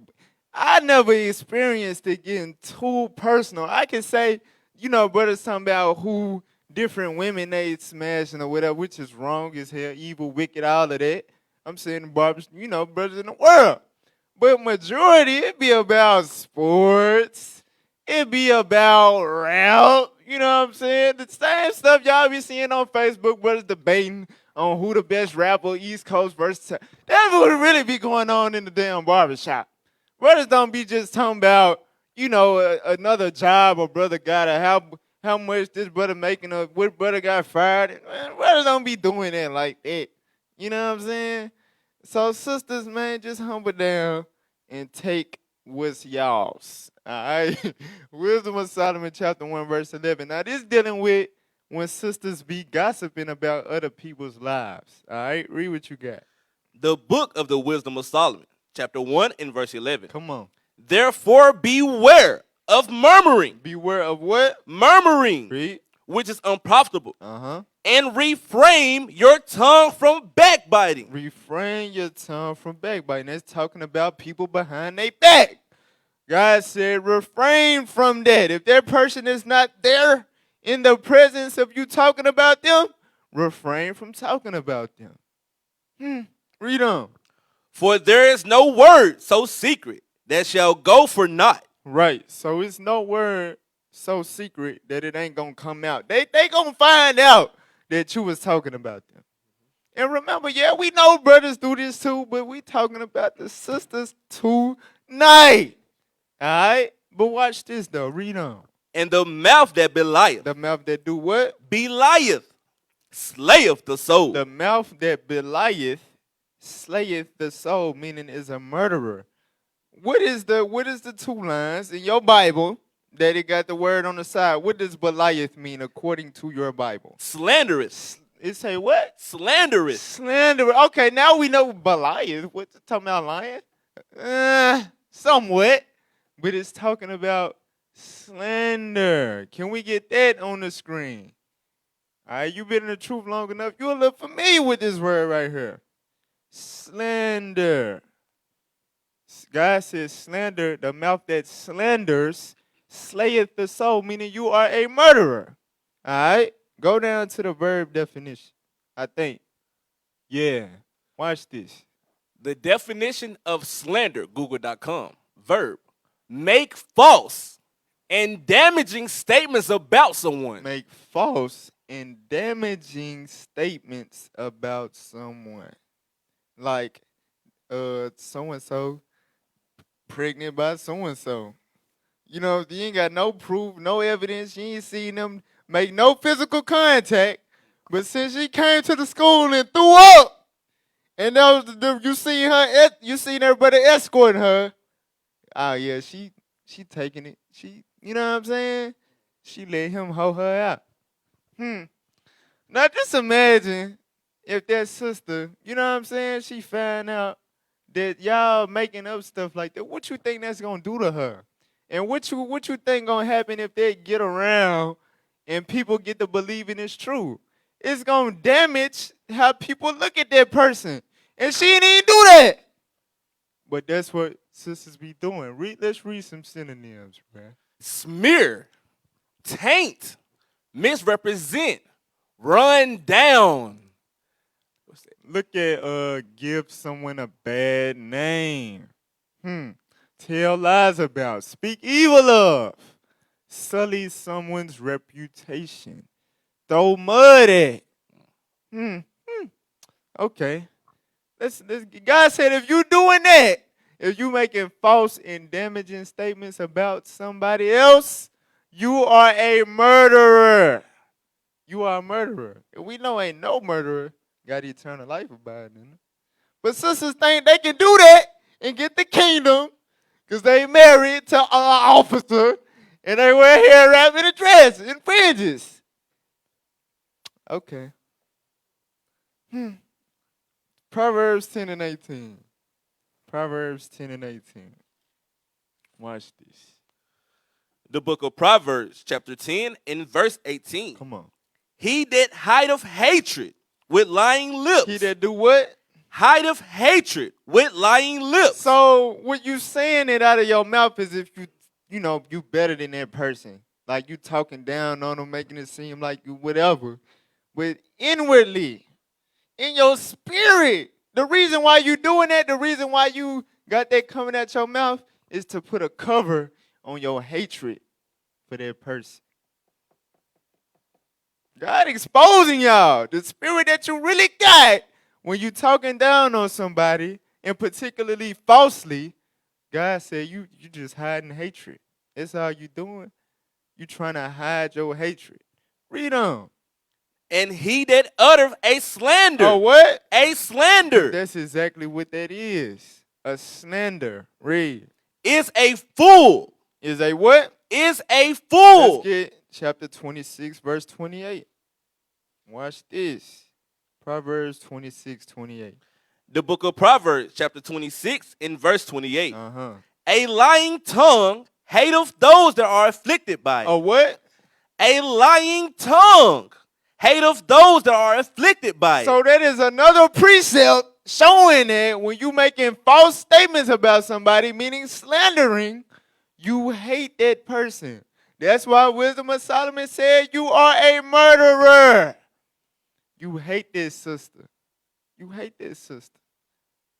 I never experienced it getting too personal. I can say, brothers talking about who different women they smashing or whatever, which is wrong as hell, evil, wicked, all of that. I'm saying brothers in the world. But majority, it be about sports. It be about rap. You know what I'm saying? The same stuff y'all be seeing on Facebook, brothers debating on who the best rapper, East Coast versus. That would really be going on in the damn barbershop. Brothers don't be just talking about, another job a brother got or how much this brother making or what brother got fired. Man, brothers don't be doing that like that. You know what I'm saying? So sisters, man, just humble down and take what's y'all's. All right? Wisdom of Solomon chapter 1, verse 11. Now this dealing with when sisters be gossiping about other people's lives. All right? Read what you got. The book of the Wisdom of Solomon, chapter 1 and verse 11. Come on. Therefore beware of murmuring. Beware of what? Murmuring. Read. Which is unprofitable. Uh-huh. And refrain your tongue from backbiting. Refrain your tongue from backbiting. That's talking about people behind their back. God said refrain from that. If that person is not there in the presence of you talking about them, refrain from talking about them. Read on. For there is no word so secret that shall go for naught. Right. So it's no word so secret that it ain't going to come out. They going to find out that you was talking about them. And remember, yeah, we know brothers do this too, but we talking about the sisters tonight. All right? But watch this, though. Read on. And the mouth that belieth. The mouth that do what? Belieth. Slayeth the soul. The mouth that belieth slayeth the soul, meaning is a murderer. What is the two lines in your Bible that it got the word on the side? What does belieth mean according to your Bible? Slanderous. It say what? Slanderous. Slanderous. Okay, now we know Belieth. What's it talking about, lying? Somewhat. But it's talking about slander. Can we get that on the screen? All right, you've been in the truth long enough. You're a little familiar with this word right here. Slander. God says slander, the mouth that slanders, slayeth the soul, meaning you are a murderer. All right? Go down to the verb definition, I think. Yeah. Watch this. The definition of slander, Google.com. Verb, make false and damaging statements about someone. Make false and damaging statements about someone. Like, so-and-so pregnant by so-and-so. You know, you ain't got no proof, no evidence. You ain't seen them make no physical contact. But since she came to the school and threw up, and you seen everybody escorting her. Oh yeah, she taking it. You know what I'm saying? She let him hoe her out. Now just imagine if that sister, you know what I'm saying, she find out that y'all making up stuff like that. What you think that's gonna do to her? And what you think gonna happen if they get around and people get to believing it's true? It's gonna damage how people look at that person. And she didn't even do that. But that's what sisters be doing. Let's read some synonyms, man. Smear, taint, misrepresent, run down. Look at give someone a bad name. Tell lies about, speak evil of, sully someone's reputation, throw mud at. Okay. God said if you doing that, if you making false and damaging statements about somebody else, you are a murderer. You are a murderer. And we know ain't no murderer got eternal life about it. But sisters think they can do that and get the kingdom because they married to an officer and they wear hair wrap in a dress and fringes. Okay. Proverbs 10 and 18. Proverbs 10 and 18. Watch this. The book of Proverbs, chapter 10, and verse 18. Come on. He that hideth hatred with lying lips. He that do what? Hideth hatred with lying lips. So what you saying it out of your mouth is if you better than that person. Like you talking down on them, making it seem like you whatever. But inwardly, in your spirit, the reason why you doing that, the reason why you got that coming out your mouth is to put a cover on your hatred for that person. God exposing y'all, the spirit that you really got when you talking down on somebody, and particularly falsely. God said you just hiding hatred. That's all you doing. You trying to hide your hatred. Read on. And he that uttereth a slander. A what? A slander. That's exactly what that is. A slander. Read. Is a fool. Is a what? Is a fool. Let's get chapter 26, verse 28. Watch this. Proverbs 26, 28. The book of Proverbs, chapter 26, in verse 28. Uh-huh. A lying tongue hateth those that are afflicted by it. A what? A lying tongue hateth those that are afflicted by it. So that is another precept showing that when you making false statements about somebody, meaning slandering, you hate that person. That's why Wisdom of Solomon said you are a murderer. You hate this sister. You hate this sister.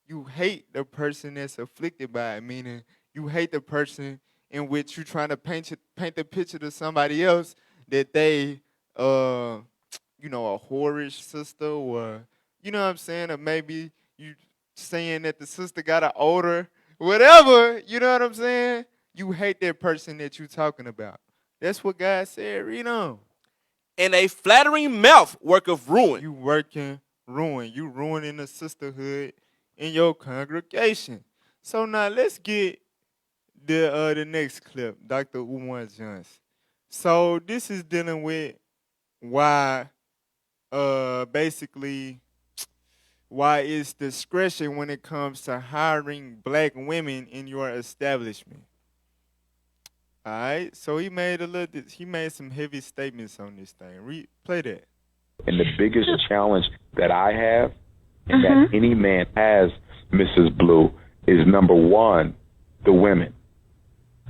You hate the person that's afflicted by it, meaning you hate the person in which you're trying to paint the picture to somebody else that they, a whorish sister, or, you know what I'm saying, or maybe you saying that the sister got an odor, whatever, you know what I'm saying? You hate that person that you're talking about. That's what God said. Read on. And a flattering mouth worketh ruin. You working ruin. You ruining the sisterhood in your congregation. So now let's get the next clip, Dr. Umar Johnson. So this is dealing with why it's discretion when it comes to hiring black women in your establishment. All right, so he made some heavy statements on this thing. Play that. And the biggest challenge that I have, and that any man has, Mrs. Blue, is number one, the women.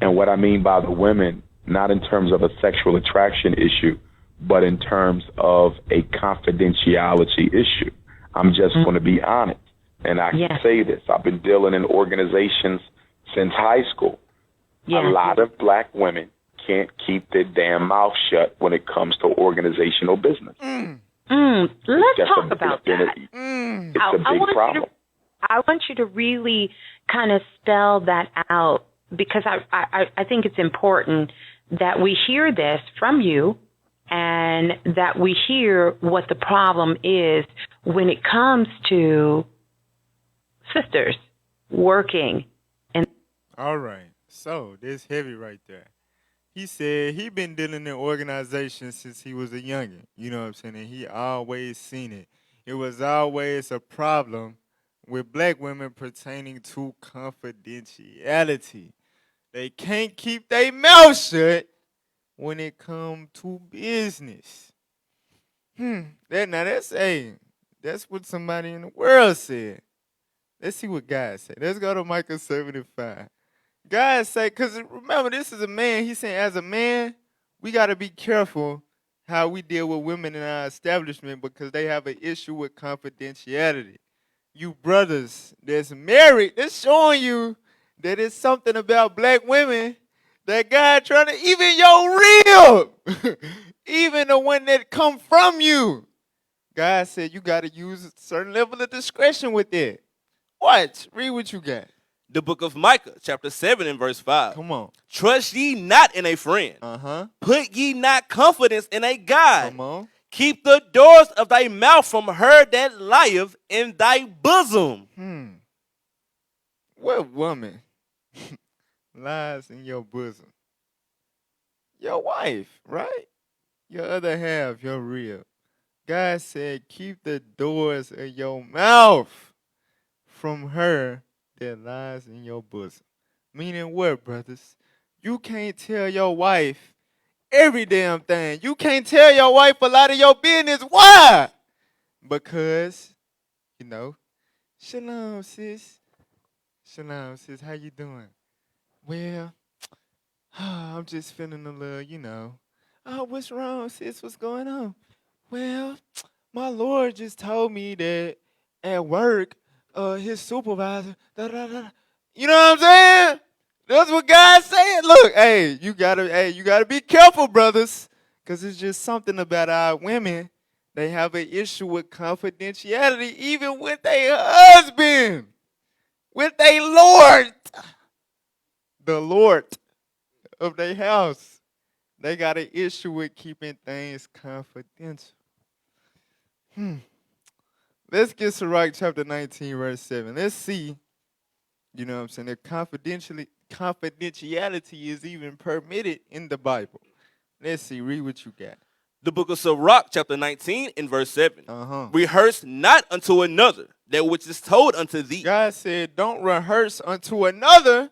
And what I mean by the women, not in terms of a sexual attraction issue, but in terms of a confidentiality issue. I'm just going to be honest. And I can say this. I've been dealing in organizations since high school. A lot of black women can't keep their damn mouth shut when it comes to organizational business. Let's talk about that. It's a big problem. I want you to really kind of spell that out, because I think it's important that we hear this from you and that we hear what the problem is when it comes to sisters working. All right. So, this heavy right there. He said he been dealing in organizations since he was a youngin'. You know what I'm saying? And he always seen it. It was always a problem with black women pertaining to confidentiality. They can't keep their mouth shut when it come to business. That's what somebody in the world said. Let's see what God said. Let's go to Micah 75. God say, because remember, this is a man. He's saying, as a man, we got to be careful how we deal with women in our establishment because they have an issue with confidentiality. You brothers that's married, that's showing you that it's something about black women that God trying to, even your real, even the one that come from you. God said you got to use a certain level of discretion with it. What? Read what you got. The book of Micah, chapter 7 and verse 5. Come on. Trust ye not in a friend. Put ye not confidence in a God. Come on. Keep the doors of thy mouth from her that lieth in thy bosom. What woman lies in your bosom? Your wife, right? Your other half, your real. God said, keep the doors of your mouth from her that lies in your bosom. Meaning what, brothers? You can't tell your wife every damn thing. You can't tell your wife a lot of your business. Why? Because, shalom, sis. Shalom, sis. How you doing? Well, I'm just feeling a little, Oh, what's wrong, sis? What's going on? Well, my Lord just told me that at work, his supervisor, You know what I'm saying? That's what God said. Look, you gotta be careful, brothers, because it's just something about our women. They have an issue with confidentiality, even with their husband, with their Lord, the Lord of their house. They got an issue with keeping things confidential. Let's get Sirach chapter 19, verse 7. Let's see, you know what I'm saying, if confidentiality is even permitted in the Bible. Let's see, read what you got. The book of Sirach, chapter 19, and verse 7. Rehearse not unto another that which is told unto thee. God said, don't rehearse unto another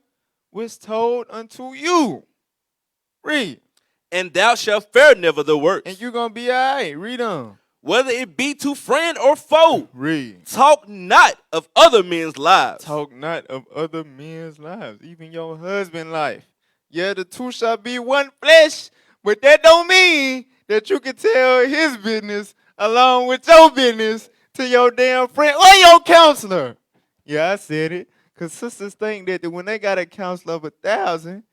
what's told unto you. Read. And thou shalt fare never the worse. And you're going to be all right. Read on. Whether it be to friend or foe. Read. Talk not of other men's lives. Talk not of other men's lives, even your husband's life. Yeah, the two shall be one flesh, but that don't mean that you can tell his business along with your business to your damn friend or your counselor. Yeah, I said it. Because sisters think that when they got a counselor of 1,000,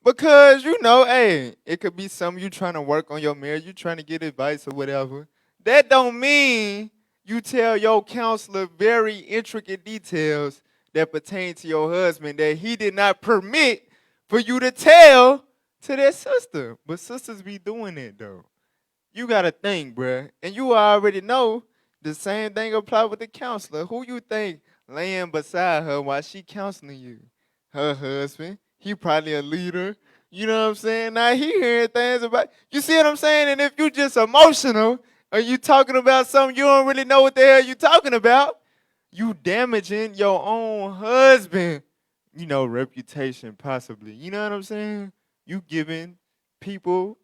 because, it could be something you trying to work on your marriage, you trying to get advice or whatever. That don't mean you tell your counselor very intricate details that pertain to your husband that he did not permit for you to tell to their sister. But sisters be doing it, though. You got to think, bruh. And you already know the same thing apply with the counselor. Who you think laying beside her while she counseling you? Her husband. He probably a leader. You know what I'm saying? Now he hearing things about, you see what I'm saying? And if you just emotional or you talking about something you don't really know what the hell you talking about, you damaging your own husband, reputation possibly. You know what I'm saying? You giving people,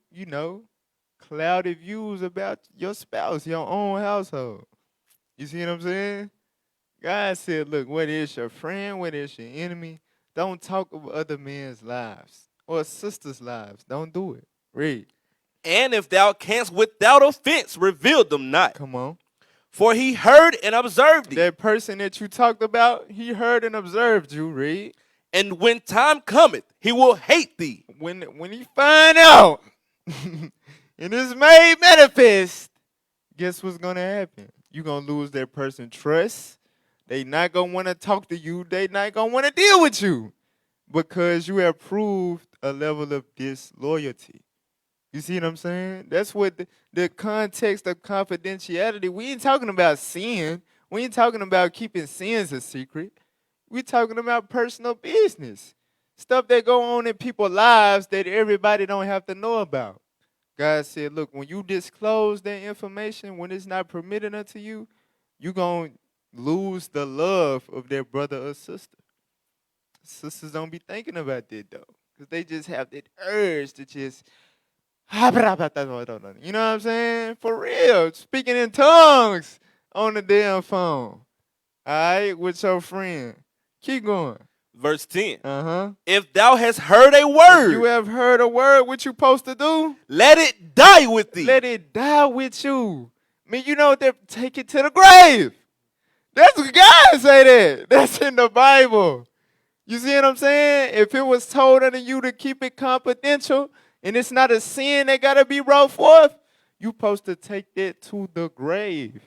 cloudy views about your spouse, your own household. You see what I'm saying? God said, look, whether it's your friend, whether it's your enemy, don't talk of other men's lives or sisters' lives. Don't do it. Read. And if thou canst without offense, reveal them not. Come on. For he heard and observed thee. That person that you talked about, he heard and observed you, read. And when time cometh, he will hate thee. When he find out and it's made manifest, guess what's gonna happen? You gonna lose that person's trust. They not gonna want to talk to you. They not gonna want to deal with you because you have proved a level of disloyalty. You see what I'm saying? That's what the context of confidentiality. We ain't talking about sin. We ain't talking about keeping sins a secret. We talking about personal business. Stuff that go on in people's lives that everybody don't have to know about. God said, look, when you disclose that information, when it's not permitted unto you, you're going to lose the love of their brother or sister. Sisters don't be thinking about that, though, because they just have that urge to just, you know what I'm saying? For real, speaking in tongues on the damn phone, all right, with your friend. Keep going. Verse 10. If thou hast heard a word. If you have heard a word, what you supposed to do? Let it die with thee. Let it die with you. I mean, you know what? Take it to the grave. That's what God say that. That's in the Bible. You see what I'm saying? If it was told unto you to keep it confidential and it's not a sin that got to be brought forth, you supposed to take that to the grave.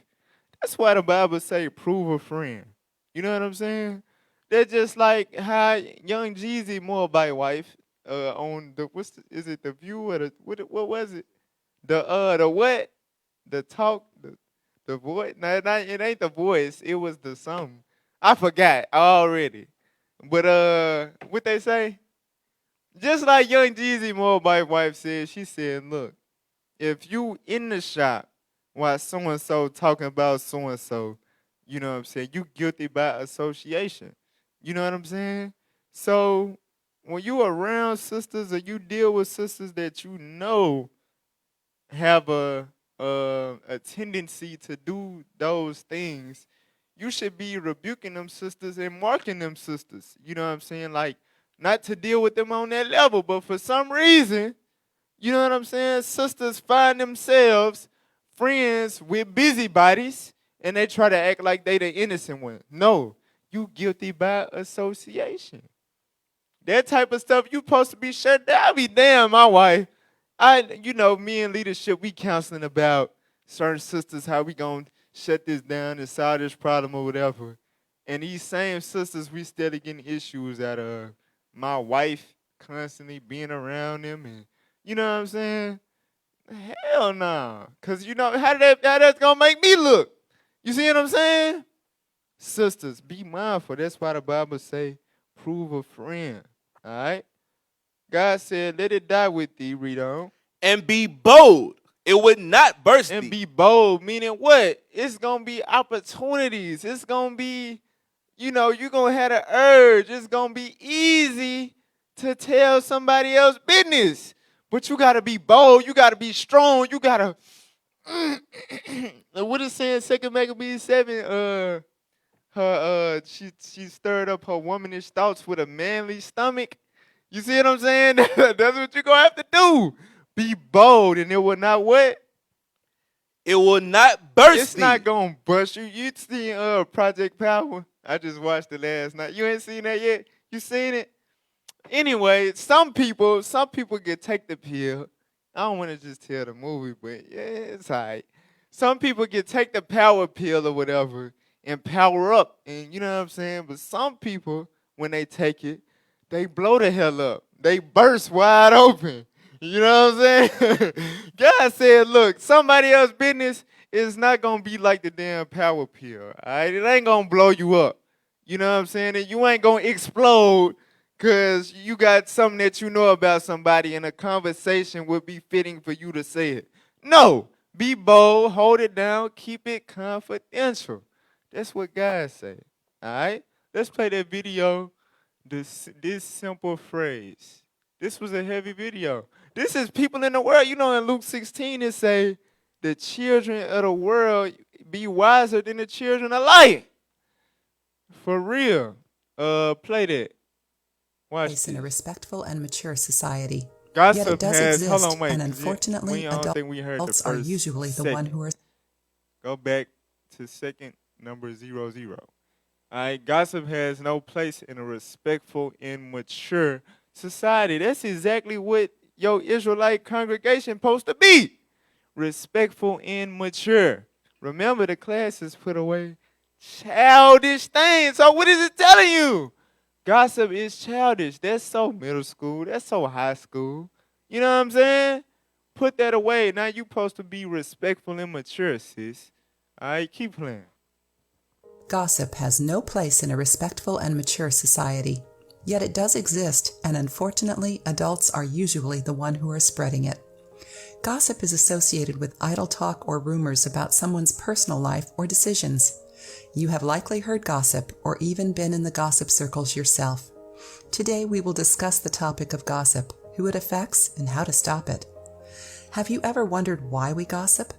That's why the Bible say prove a friend. You know what I'm saying? They're just like how young Jeezy Moabite wife on the is it The View or the what was it? The what? The talk, the voice. No, it ain't The Voice. It was the something. I forgot already. But what they say? Just like young Jeezy Moabite wife said, she said, look, if you in the shop while so-and-so talking about so-and-so, you know what I'm saying, you guilty by association. You know what I'm saying? So when you around sisters or you deal with sisters that you know have a tendency to do those things, you should be rebuking them sisters and marking them sisters. You know what I'm saying? Like, not to deal with them on that level, but for some reason, you know what I'm saying, sisters find themselves friends with busybodies and they try to act like they the innocent one. No. You guilty by association. That type of stuff, you supposed to be shut down. I be damn, my wife. Me and leadership, we counseling about certain sisters, how we gonna shut this down and solve this problem or whatever. And these same sisters, we steady getting issues out of my wife constantly being around them, and you know what I'm saying? Hell no. Cause you know how that's gonna make me look. You see what I'm saying? Sisters, be mindful. That's why the Bible say, prove a friend. All right? God said, let it die with thee, read on. And be bold. It would not burst and thee. Be bold, meaning what? It's going to be opportunities. It's going to be, you're going to have the urge. It's going to be easy to tell somebody else's business. But you got to be bold. You got to be strong. You got to, what is saying, 2 Maccabees 7, she stirred up her womanish thoughts with a manly stomach. You see what I'm saying? That's what you're gonna have to do. Be bold, and it will not what? It will not burst. It's not gonna bust you. You seen Project Power? I just watched it last night. You ain't seen that yet? You seen it? Anyway, some people can take the pill. I don't want to just tell the movie, but yeah, it's all right. Some people can take the power pill or whatever and power up, and you know what I'm saying? But some people, when they take it, they blow the hell up. They burst wide open. You know what I'm saying? God said, look, somebody else's business is not going to be like the damn power pill, all right? It ain't going to blow you up. You know what I'm saying? And you ain't going to explode because you got something that you know about somebody and a conversation would be fitting for you to say it. No. Be bold, hold it down, keep it confidential. That's what God said. All right? Let's play that video, this simple phrase. This was a heavy video. This is people in the world. You know, in Luke 16, it say, the children of the world be wiser than the children of light. For real. Play that. Watch this. In a respectful and mature society. Gossip Yet it does has, exist, hold on, wait, and unfortunately, adults are usually the one who are... Go back to second number 00. All right, gossip has no place in a respectful and mature society. That's exactly what your Israelite congregation supposed to be. Respectful and mature. Remember, the classes put away childish things. So what is it telling you? Gossip is childish. That's so middle school. That's so high school. You know what I'm saying? Put that away. Now you supposed to be respectful and mature, sis. All right, keep playing. Gossip has no place in a respectful and mature society. Yet it does exist, and unfortunately, adults are usually the one who are spreading it. Gossip is associated with idle talk or rumors about someone's personal life or decisions. You have likely heard gossip or even been in the gossip circles yourself. Today we will discuss the topic of gossip, who it affects, and how to stop it. Have you ever wondered why we gossip?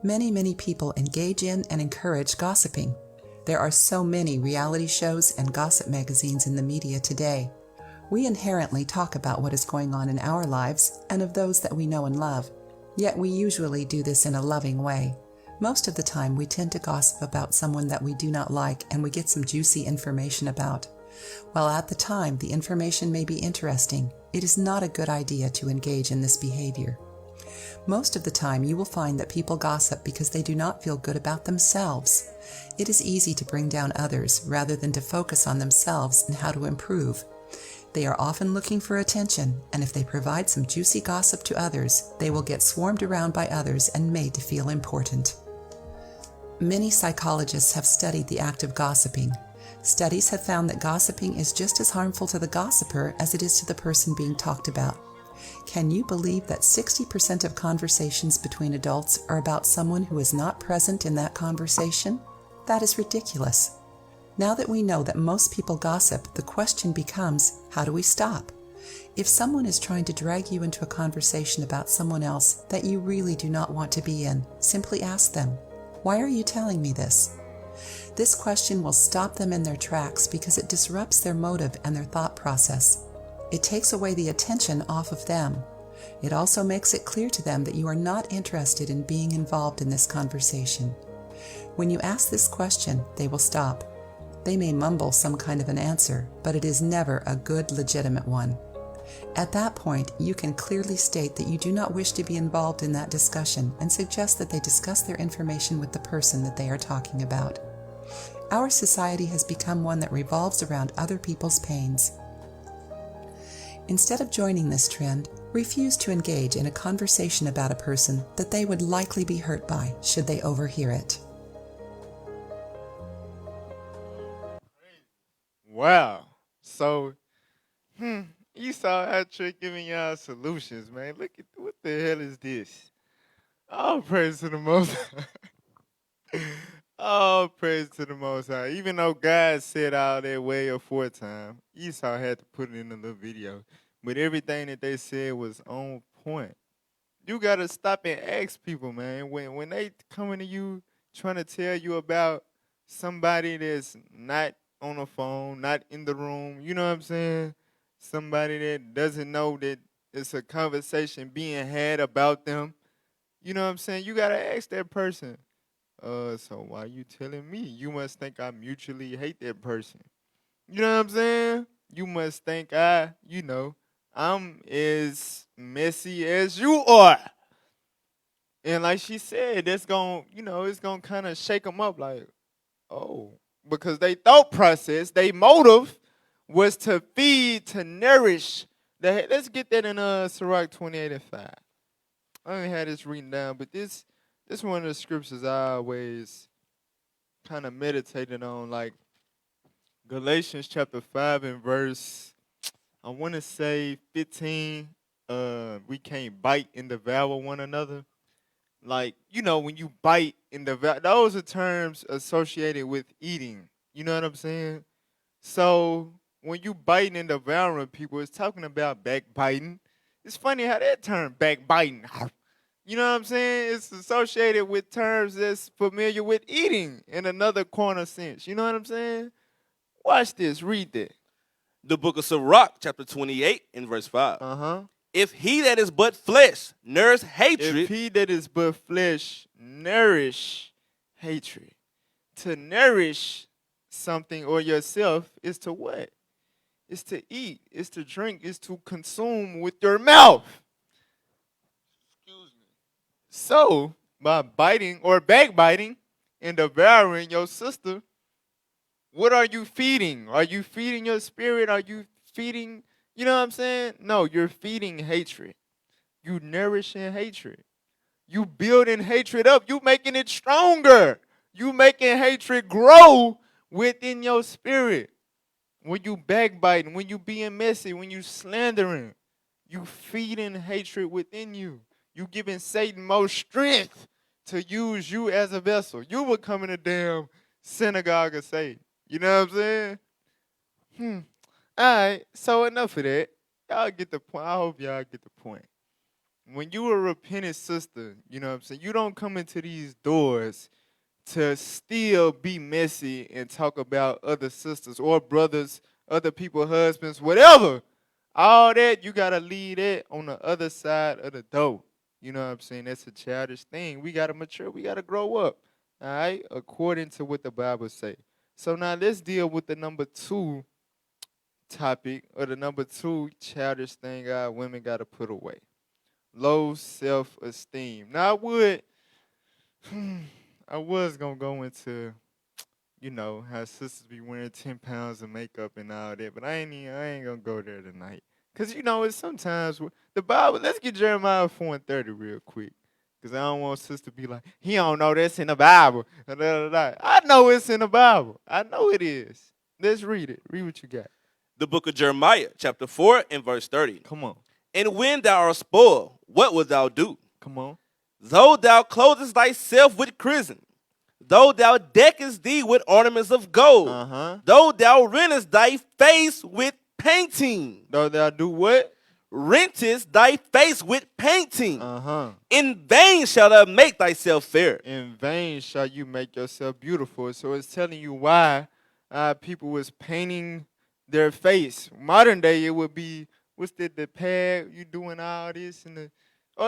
Many people engage in and encourage gossiping. There are so many reality shows and gossip magazines in the media today. We inherently talk about what is going on in our lives and of those that we know and love. Yet we usually do this in a loving way. Most of the time we tend to gossip about someone that we do not like and we get some juicy information about. While at the time the information may be interesting, it is not a good idea to engage in this behavior. Most of the time you will find that people gossip because they do not feel good about themselves. It is easy to bring down others rather than to focus on themselves and how to improve. They are often looking for attention, and if they provide some juicy gossip to others, they will get swarmed around by others and made to feel important. Many psychologists have studied the act of gossiping. Studies have found that gossiping is just as harmful to the gossiper as it is to the person being talked about. Can you believe that 60% of conversations between adults are about someone who is not present in that conversation? That is ridiculous. Now that we know that most people gossip, the question becomes, how do we stop? If someone is trying to drag you into a conversation about someone else that you really do not want to be in, simply ask them, why are you telling me this? This question will stop them in their tracks because it disrupts their motive and their thought process. It takes away the attention off of them. It also makes it clear to them that you are not interested in being involved in this conversation. When you ask this question, they will stop. They may mumble some kind of an answer, but it is never a good, legitimate one. At that point, you can clearly state that you do not wish to be involved in that discussion and suggest that they discuss their information with the person that they are talking about. Our society has become one that revolves around other people's pains. Instead of joining this trend, refuse to engage in a conversation about a person that they would likely be hurt by should they overhear it. Wow. So, you saw how Trick giving y'all solutions, man. Look at what the hell is this? All praise to the Most High. All praise to the Most High. Even though God said all that way aforetime, Esau had to put it in a little video. But everything that they said was on point. You gotta stop and ask people, man. When they coming to you trying to tell you about somebody that's not on the phone, not in the room, you know what I'm saying? Somebody that doesn't know that it's a conversation being had about them. You know what I'm saying? You gotta ask that person. So why you telling me? You must think I mutually hate that person. You know what I'm saying? You must think I'm as messy as you are. And like she said, that's it's gonna kind of shake them up like, oh, because they thought process, they motive was to feed, to nourish. Let's get that in Sirach 28:5. I don't have this written down, but this one of the scriptures I always kind of meditated on, like Galatians chapter 5 and verse, I want to say 15. We can't bite and devour one another. Like, when you bite and devour, those are terms associated with eating. You know what I'm saying? So when you biting and devouring people, it's talking about backbiting. It's funny how that term, backbiting, you know what I'm saying? It's associated with terms that's familiar with eating in another corner sense. You know what I'm saying? Watch this. Read that. The book of Sirach, chapter 28, and verse 5. Uh-huh. If he that is but flesh nourish hatred. If he that is but flesh nourish hatred. to nourish something or yourself is to what? It's to eat, it's to drink, it's to consume with your mouth. Excuse me. So, by biting or backbiting and devouring your sister, what are you feeding? Are you feeding your spirit? Are you feeding, you know what I'm saying? No, you're feeding hatred. You nourishing hatred. You building hatred up. You making it stronger. You making hatred grow within your spirit. When you backbiting, when you being messy, when you slandering, you feeding hatred within you. You giving Satan more strength to use you as a vessel. You becoming a damn synagogue of Satan. You know what I'm saying? All right, so enough of that. Y'all get the point. I hope y'all get the point. When you a repentant sister, you know what I'm saying, you don't come into these doors to still be messy and talk about other sisters or brothers, other people's husbands, whatever. All that, you got to leave that on the other side of the door. You know what I'm saying? That's a childish thing. We got to mature. We got to grow up, all right, according to what the Bible say. So now let's deal with the number 2 topic, or the number 2 childish thing our women got to put away. Low self-esteem. Now, I was going to go into, you know, how sisters be wearing 10 pounds of makeup and all that, but I ain't going to go there tonight. Because, you know, it's sometimes the Bible, let's get Jeremiah 4:30 real quick. Because I don't want sisters to be like, he don't know that's in the Bible. I know it's in the Bible. I know it is. Let's read it. Read what you got. The book of Jeremiah, chapter 4 and verse 30. Come on. And when thou art spoiled, what wilt thou do? Come on. Though thou clothest thyself with crimson, though thou deckest thee with ornaments of gold, though thou rentest thy face with painting. Though thou do what? Rentest thy face with painting. In vain shalt thou make thyself fair. In vain shall you make yourself beautiful. So it's telling you why people was painting their face. Modern day, it would be, what's the pad, you doing all this, and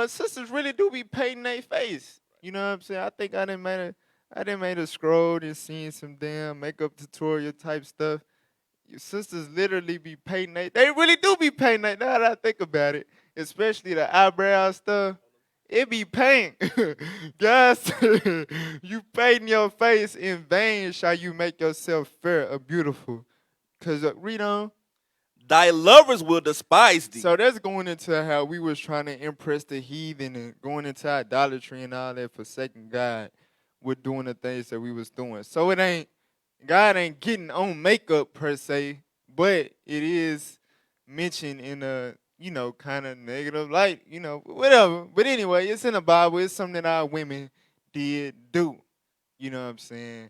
sisters really do be painting their face. You know what I'm saying? I think I done made a scroll and seen some damn makeup tutorial type stuff. Your sisters literally be painting they really do be painting now that I think about it. Especially the eyebrow stuff. It be paint. Guys, you painting your face, in vain shall you make yourself fair or beautiful. Because, read on. Thy lovers will despise thee. So that's going into how we was trying to impress the heathen and going into idolatry and all that, forsaking God with doing the things that we was doing. So God ain't getting on makeup per se, but it is mentioned in a, you know, kind of negative light, you know, whatever. But anyway, it's in the Bible. It's something that our women did do. You know what I'm saying?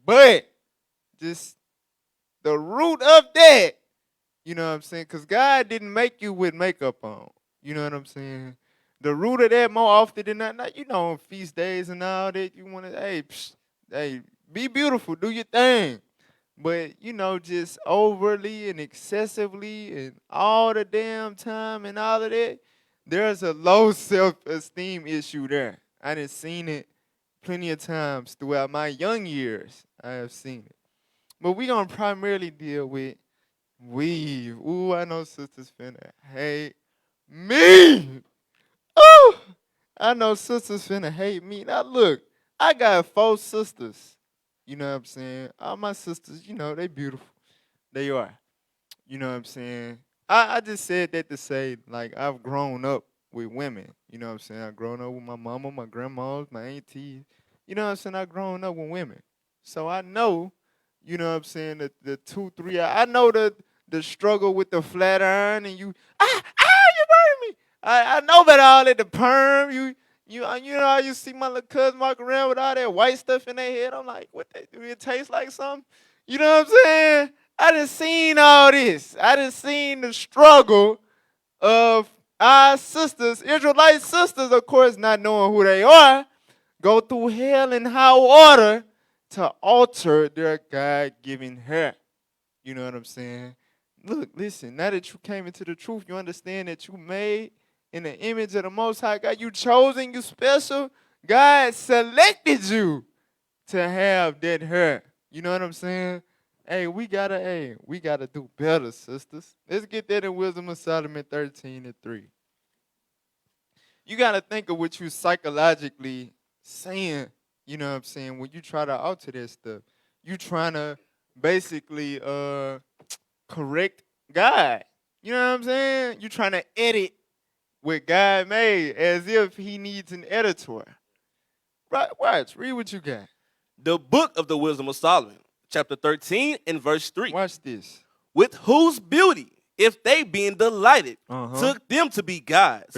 But just the root of that, you know what I'm saying? Because God didn't make you with makeup on. You know what I'm saying? The root of that more often than not, you know, on feast days and all that, you want to, hey, be beautiful, do your thing. But, you know, just overly and excessively and all the damn time and all of that, there's a low self-esteem issue there. I done seen it plenty of times throughout my young years. I have seen it. But we going to primarily deal with weave. Ooh, I know sisters finna hate me. Ooh, I know sisters finna hate me. Now, look, I got 4 sisters. You know what I'm saying? All my sisters, you know, they beautiful. They are. You know what I'm saying? I just said that to say, like, I've grown up with women. You know what I'm saying? I've grown up with my mama, my grandmas, my aunties. You know what I'm saying? I've grown up with women. So I know, you know what I'm saying, the 2, 3, I know the struggle with the flat iron and you burn me. I know about all that, the perm, you know how you see my little cousin walk around with all that white stuff in their head. I'm like, what that do? It taste like something? You know what I'm saying? I done seen all this. I done seen the struggle of our sisters, Israelite sisters, of course, not knowing who they are, go through hell and high water to alter their God-given hair. You know what I'm saying? Look, listen, now that you came into the truth, you understand that you made in the image of the Most High God. You chosen, you special. God selected you to have that hair. You know what I'm saying? We gotta do better, sisters. Let's get that in Wisdom of Solomon 13:3. You gotta think of what you psychologically saying, you know what I'm saying, when you try to alter that stuff. You trying to basically correct God. You know what I'm saying? You trying to edit what God made as if he needs an editor. Right, watch, read what you got. The book of the Wisdom of Solomon, chapter 13 and verse 3. Watch this. With whose beauty, if they being delighted, took them to be gods.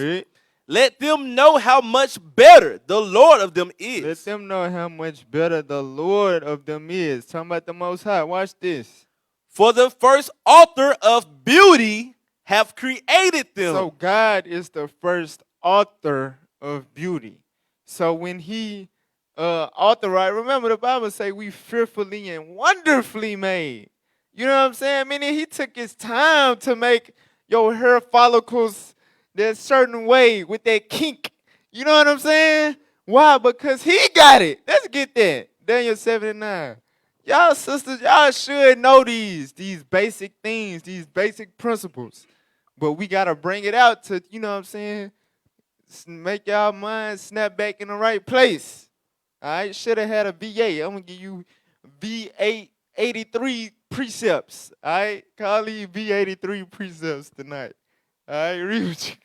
Let them know how much better the Lord of them is. Let them know how much better the Lord of them is. Talking about the Most High. Watch this. For the first author of beauty have created them. So God is the first author of beauty. So when he authorized, remember the Bible say we fearfully and wonderfully made. You know what I'm saying? Meaning he took his time to make your hair follicles that certain way with that kink. You know what I'm saying? Why? Because he got it. Let's get that. Daniel 7:9. Y'all sisters, y'all should know these basic things, these basic principles. But we got to bring it out to, you know what I'm saying, make y'all mind snap back in the right place. All right? Should have had a VA. I'm going to give you V83 precepts. All right? Call these V83 precepts tonight. All right? Read what you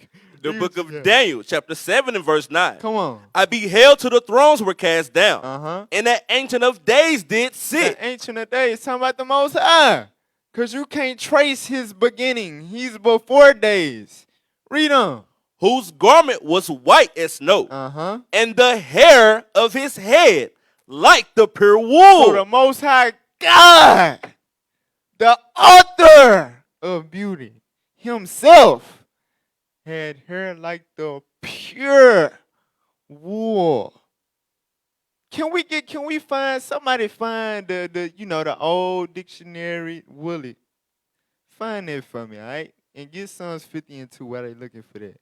The book of Daniel, chapter 7 and verse 9. Come on. I beheld till the thrones were cast down, and that Ancient of Days did sit. The Ancient of Days, talking about the Most High. Because you can't trace his beginning. He's before days. Read on. Whose garment was white as snow, and the hair of his head like the pure wool. So the Most High God, the author of beauty, himself had hair like the pure wool. Can we find somebody find the old dictionary, Willie? Find that for me, all right? And get Psalms 50 and 2 while they looking for that.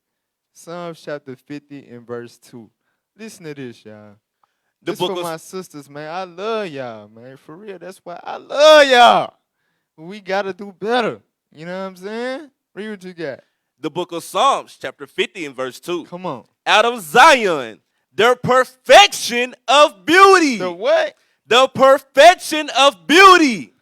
Psalms chapter 50 and verse 2. Listen to this, y'all. This for my sisters, man. I love y'all, man. For real, that's why I love y'all. We gotta do better. You know what I'm saying? Read what you got. The book of Psalms, chapter 50 and verse 2. Come on. Out of Zion, their perfection of beauty. The what? The perfection of beauty.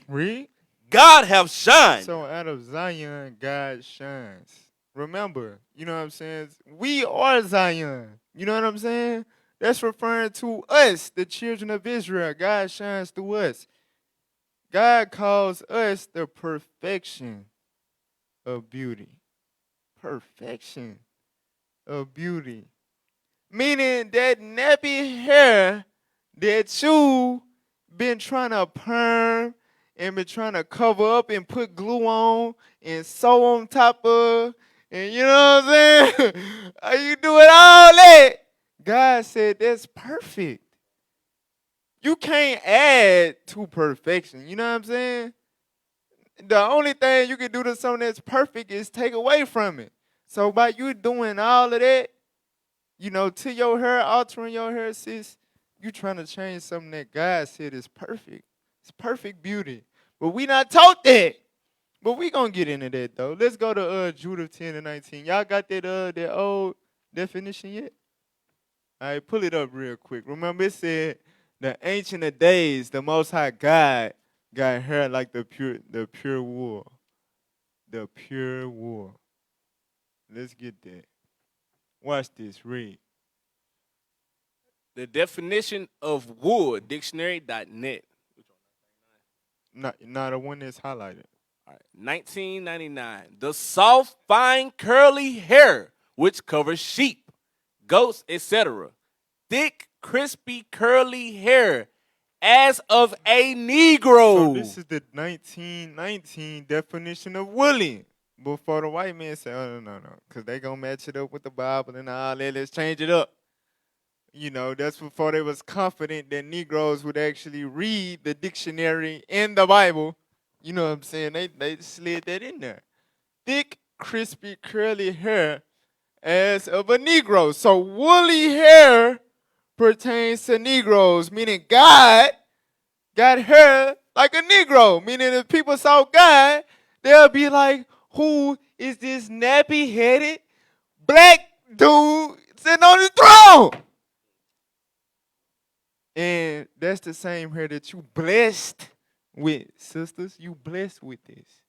Read. God have shined. So out of Zion, God shines. Remember, you know what I'm saying? We are Zion. You know what I'm saying? That's referring to us, the children of Israel. God shines through us. God calls us the perfection of beauty. Perfection of beauty. Meaning that nappy hair that you been trying to perm and been trying to cover up and put glue on and sew on top of, and you know what I'm saying? You doing all that. God said that's perfect. You can't add to perfection. You know what I'm saying? The only thing you can do to something that's perfect is take away from it. So by you doing all of that, to your hair, altering your hair, sis, you trying to change something that God said is perfect. It's perfect beauty. But we not taught that. But we gonna get into that though. Let's go to Judah 10 and 19. Y'all got that old definition yet? All right, pull it up real quick. Remember it said the Ancient of Days, the Most High God, got hair like the pure wool. The pure wool. Let's get that. Watch this. Read. The definition of wool, dictionary.net. Not the one that's highlighted. All right, 1999. The soft, fine, curly hair which covers sheep, goats, etc. Thick, crispy, curly hair as of a Negro. So this is the 1919 definition of woolly. Before the white man say, oh, no. Because they going to match it up with the Bible and all that. Let's change it up. That's before they was confident that Negroes would actually read the dictionary in the Bible. You know what I'm saying? They slid that in there. Thick, crispy, curly hair as of a Negro. So woolly hair pertains to Negroes, meaning God got hair like a Negro, meaning if people saw God, they'll be like, who is this nappy-headed black dude sitting on his throne? And that's the same hair that you blessed with, sisters. You blessed with this.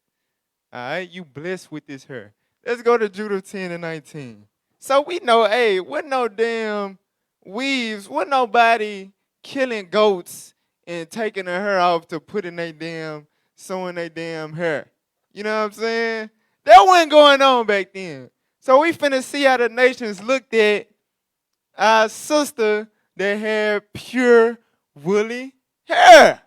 All right? You blessed with this hair. Let's go to Judah 10 and 19. So we know, hey, what no damn weaves, what nobody killing goats and taking their hair off to put in their damn, sewing their damn hair. You know what I'm saying? That wasn't going on back then. So we finna see how the nations looked at our sister that had pure woolly hair.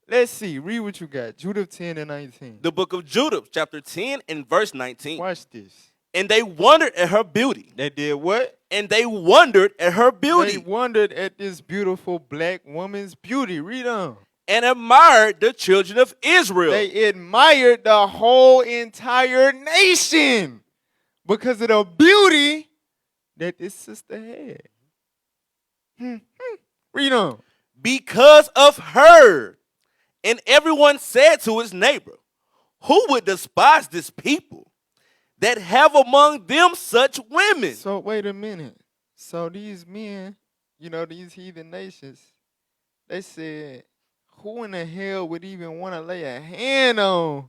Let's see. Read what you got. Judah 10 and 19. The book of Judah, chapter 10 and verse 19. Watch this. And they wondered at her beauty. They did what? And they wondered at her beauty. They wondered at this beautiful black woman's beauty. Read on. And admired the children of Israel. They admired the whole entire nation because of the beauty that this sister had. Read on. Because of her. And everyone said to his neighbor, who would despise this people that have among them such women? So wait a minute. So these men, you know, these heathen nations, they said, who in the hell would even want to lay a hand on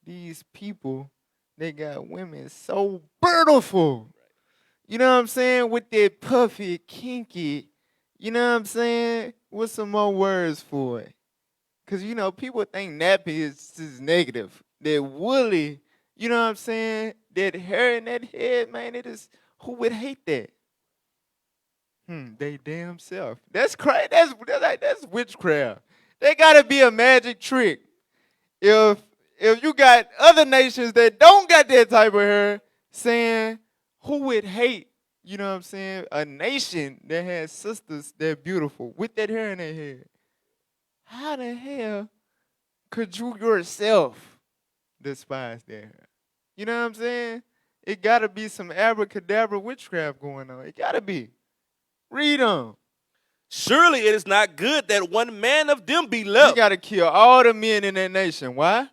these people that got women so beautiful? You know what I'm saying? With that puffy, kinky, you know what I'm saying? What's some more words for it? Because, you know, people think nappy is negative. That woolly, you know what I'm saying? That hair in that head, man, it is, who would hate that? They damn self. That's crazy. That's witchcraft. They gotta be a magic trick. If you got other nations that don't got that type of hair saying, who would hate, you know what I'm saying, a nation that has sisters that beautiful with that hair in their head? How the hell could you yourself despise that hair? You know what I'm saying? It gotta be some abracadabra witchcraft going on. It gotta be. Read on. Surely it is not good that one man of them be left. You got to kill all the men in that nation. Why?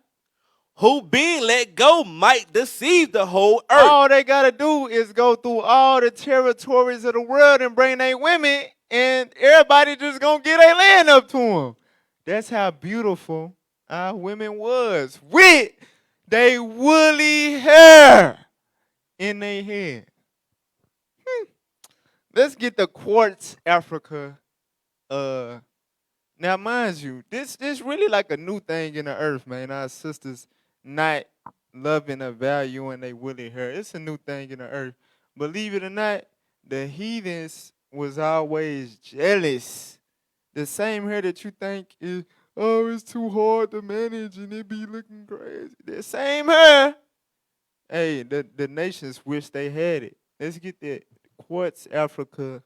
Who being let go might deceive the whole earth. All they got to do is go through all the territories of the world and bring their women, and everybody just going to get their land up to them. That's how beautiful our women was with their woolly hair in their head. Let's get the quartz Africa. Now, mind you, this really like a new thing in the earth, man. Our sisters not loving or valuing their woolly hair. It's a new thing in the earth. Believe it or not, the heathens was always jealous. The same hair that you think is, oh, it's too hard to manage and it be looking crazy. The same hair. Hey, the nations wish they had it. Let's get that quartz Africa.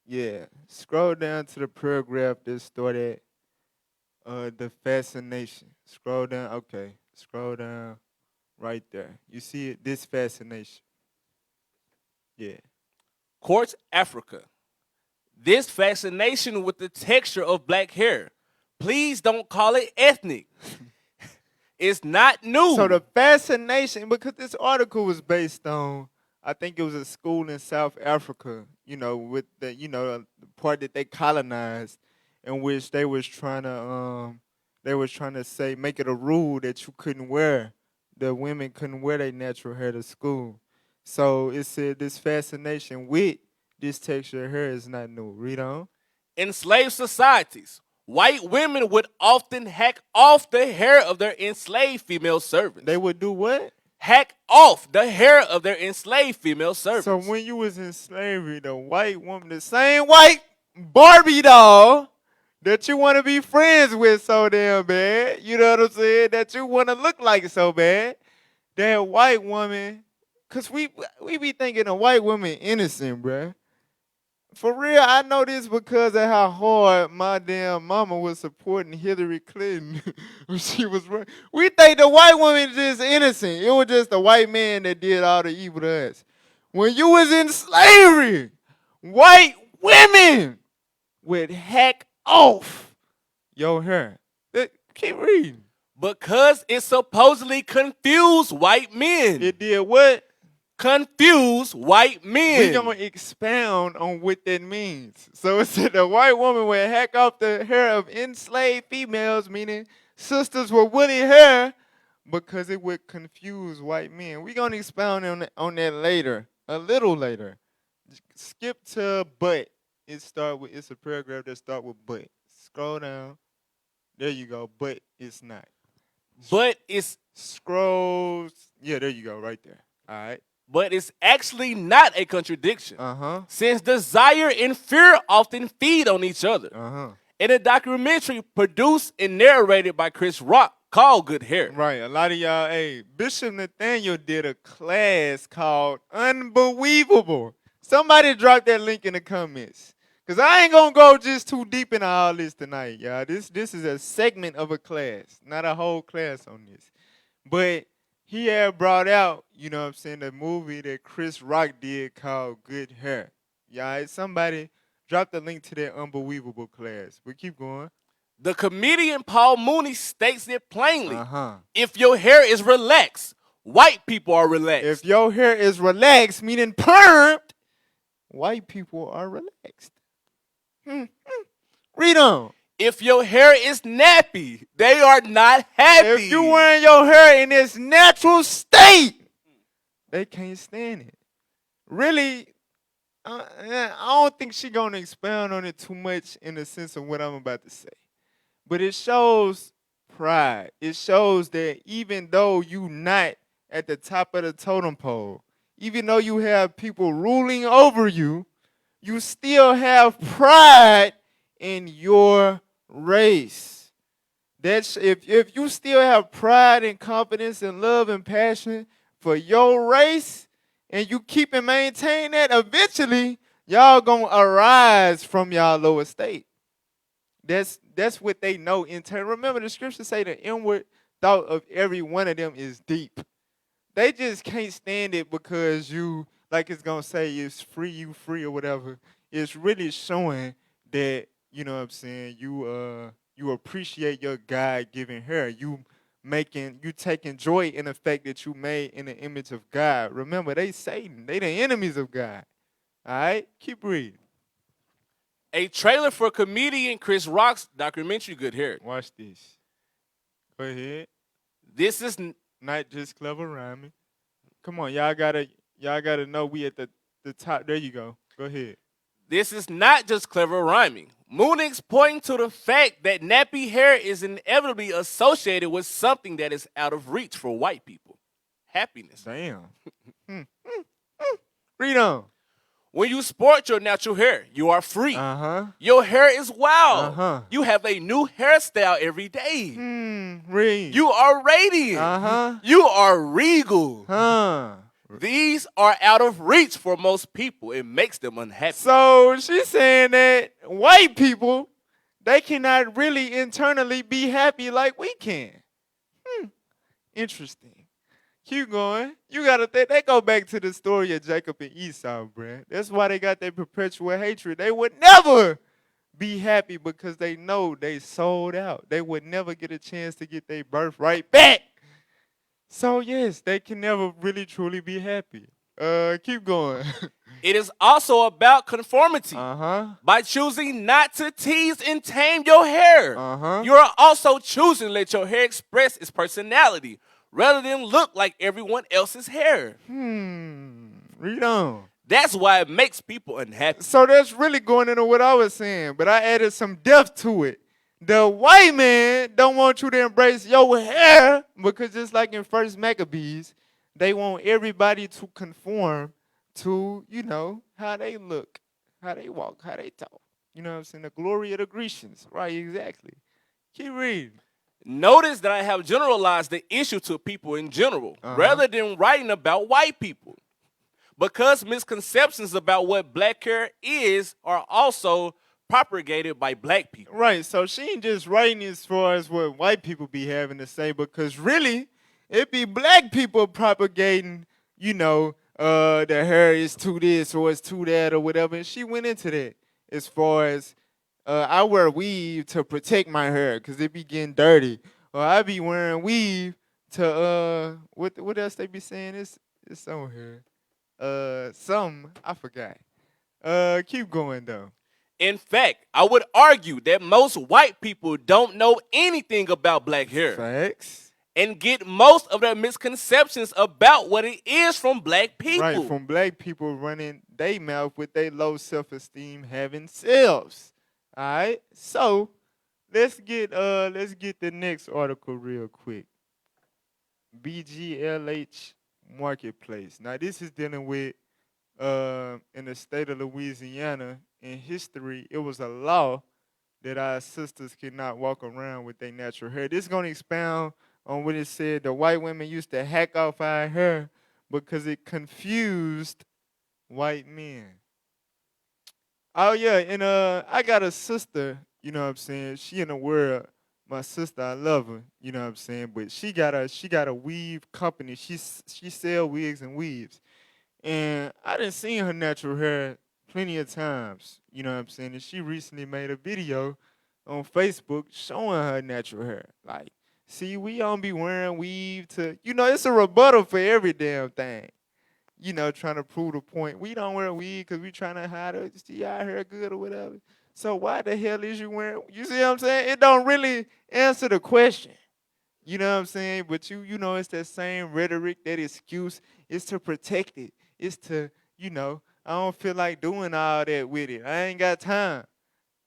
Yeah. Scroll down to the paragraph that started the fascination. Scroll down. Okay. Scroll down right there. You see it? This fascination. Yeah. Quartz Africa. This fascination with the texture of black hair. Please don't call it ethnic. It's not new. So the fascination, because this article was based on, I think it was a school in South Africa, you know, with the, you know, the part that they colonized, in which they was trying to say, make it a rule that you couldn't wear, the women couldn't wear their natural hair to school. So it said this fascination with this texture of hair is not new. Read on. In slave societies, white women would often hack off the hair of their enslaved female servants. They would do what? Hack off the hair of their enslaved female servants. So when you was in slavery, the white woman, the same white Barbie doll that you want to be friends with so damn bad, you know what I'm saying, that you want to look like so bad, that white woman, because we be thinking a white woman innocent, bruh. For real, I know this because of how hard my damn mama was supporting Hillary Clinton when she was running. We think the white woman is just innocent. It was just the white man that did all the evil to us. when you was in slavery, white women would hack off your hair. Keep reading. Because it supposedly confused white men. It did what? Confuse white men. We're going to expound on what that means. So it said the white woman would hack off the hair of enslaved females, meaning sisters with woolly hair, because it would confuse white men. We're going to expound on that later, a little later. Skip to but. It's a paragraph that starts with but. Scroll down. There you go. But it's not. But it's scrolls. Yeah, there you go, right there. All right. But it's actually not a contradiction. Since desire and fear often feed on each other. In a documentary produced and narrated by Chris Rock called Good Hair. Right. A lot of y'all, Bishop Nathaniel did a class called Unbelievable. Somebody drop that link in the comments. Because I ain't going to go just too deep into all this tonight, y'all. This is a segment of a class, not a whole class on this. But he had brought out, you know what I'm saying, the movie that Chris Rock did called Good Hair. Y'all, somebody drop the link to that Unbelievable class. But keep going. The comedian Paul Mooney states it plainly. If your hair is relaxed, white people are relaxed. If your hair is relaxed, meaning permed, white people are relaxed. Read on. If your hair is nappy, they are not happy. If you wearing your hair in its natural state, they can't stand it. Really, I don't think she's going to expound on it too much in the sense of what I'm about to say. But it shows pride. It shows that even though you not at the top of the totem pole, even though you have people ruling over you, you still have pride in your race. That's if you still have pride and confidence and love and passion for your race, and you keep and maintain that, eventually y'all gonna arise from y'all low estate. That's what they know in turn. Remember, the scriptures say the inward thought of every one of them is deep. They just can't stand it because you, like it's going to say, it's free, you free or whatever. It's really showing that, you know what I'm saying, you appreciate your God-given hair. You taking joy in the fact that you made in the image of God. Remember, they Satan. They the enemies of God. All right? Keep reading. A trailer for comedian Chris Rock's documentary Good Hair. Watch this. Go ahead. This is not just clever rhyming. Come on, y'all gotta know we at the top. There you go. Go ahead. This is not just clever rhyming. Moonix pointing to the fact that nappy hair is inevitably associated with something that is out of reach for white people. Happiness. Damn. Read on. When you sport your natural hair, you are free. Your hair is wild. You have a new hairstyle every day. Read. You are radiant. You are regal. These are out of reach for most people. It makes them unhappy. So she's saying that white people, they cannot really internally be happy like we can. Interesting. Keep going. You gotta think. They go back to the story of Jacob and Esau, bruh. That's why they got their perpetual hatred. They would never be happy because they know they sold out. They would never get a chance to get their birthright back. So yes, they can never really truly be happy. Keep going. It is also about conformity. By choosing not to tease and tame your hair, you are also choosing to let your hair express its personality, rather than look like everyone else's hair. Read on. That's why it makes people unhappy. So that's really going into what I was saying, but I added some depth to it. The white man don't want you to embrace your hair because just like in First Maccabees, they want everybody to conform to, you know, how they look, how they walk, how they talk. You know what I'm saying? The glory of the Grecians. Right, exactly. Keep reading. Notice that I have generalized the issue to people in general, rather than writing about white people. Because misconceptions about what black hair is are also propagated by black people. Right, so she ain't just writing as far as what white people be having to say, because really, it be black people propagating, you know, the hair is to this or it's to that or whatever. And she went into that as far as I wear weave to protect my hair because it be getting dirty. Or I be wearing weave to what else they be saying? It's on here. Some I forgot. Keep going though. In fact, I would argue that most white people don't know anything about black hair. Facts. And get most of their misconceptions about what it is from black people. Right, from black people running their mouth with their low self-esteem having selves. All right, so let's get the next article real quick. BGLH Marketplace. Now this is dealing with in the state of Louisiana. In history, it was a law that our sisters could not walk around with their natural hair. This is going to expound on what it said. The white women used to hack off our hair because it confused white men. Oh yeah, and I got a sister, you know what I'm saying? She in the world. My sister, I love her, you know what I'm saying? But she got a weave company. She sell wigs and weaves. And I done seen her natural hair plenty of times, you know what I'm saying? And she recently made a video on Facebook showing her natural hair. Like, see, we don't be wearing weave to, it's a rebuttal for every damn thing. Trying to prove the point. We don't wear weave because we trying to hide it. See our hair good or whatever. So why the hell is you wearing? You see what I'm saying? It don't really answer the question. You know what I'm saying? But it's that same rhetoric, that excuse. It's to protect it. It's to, I don't feel like doing all that with it. I ain't got time.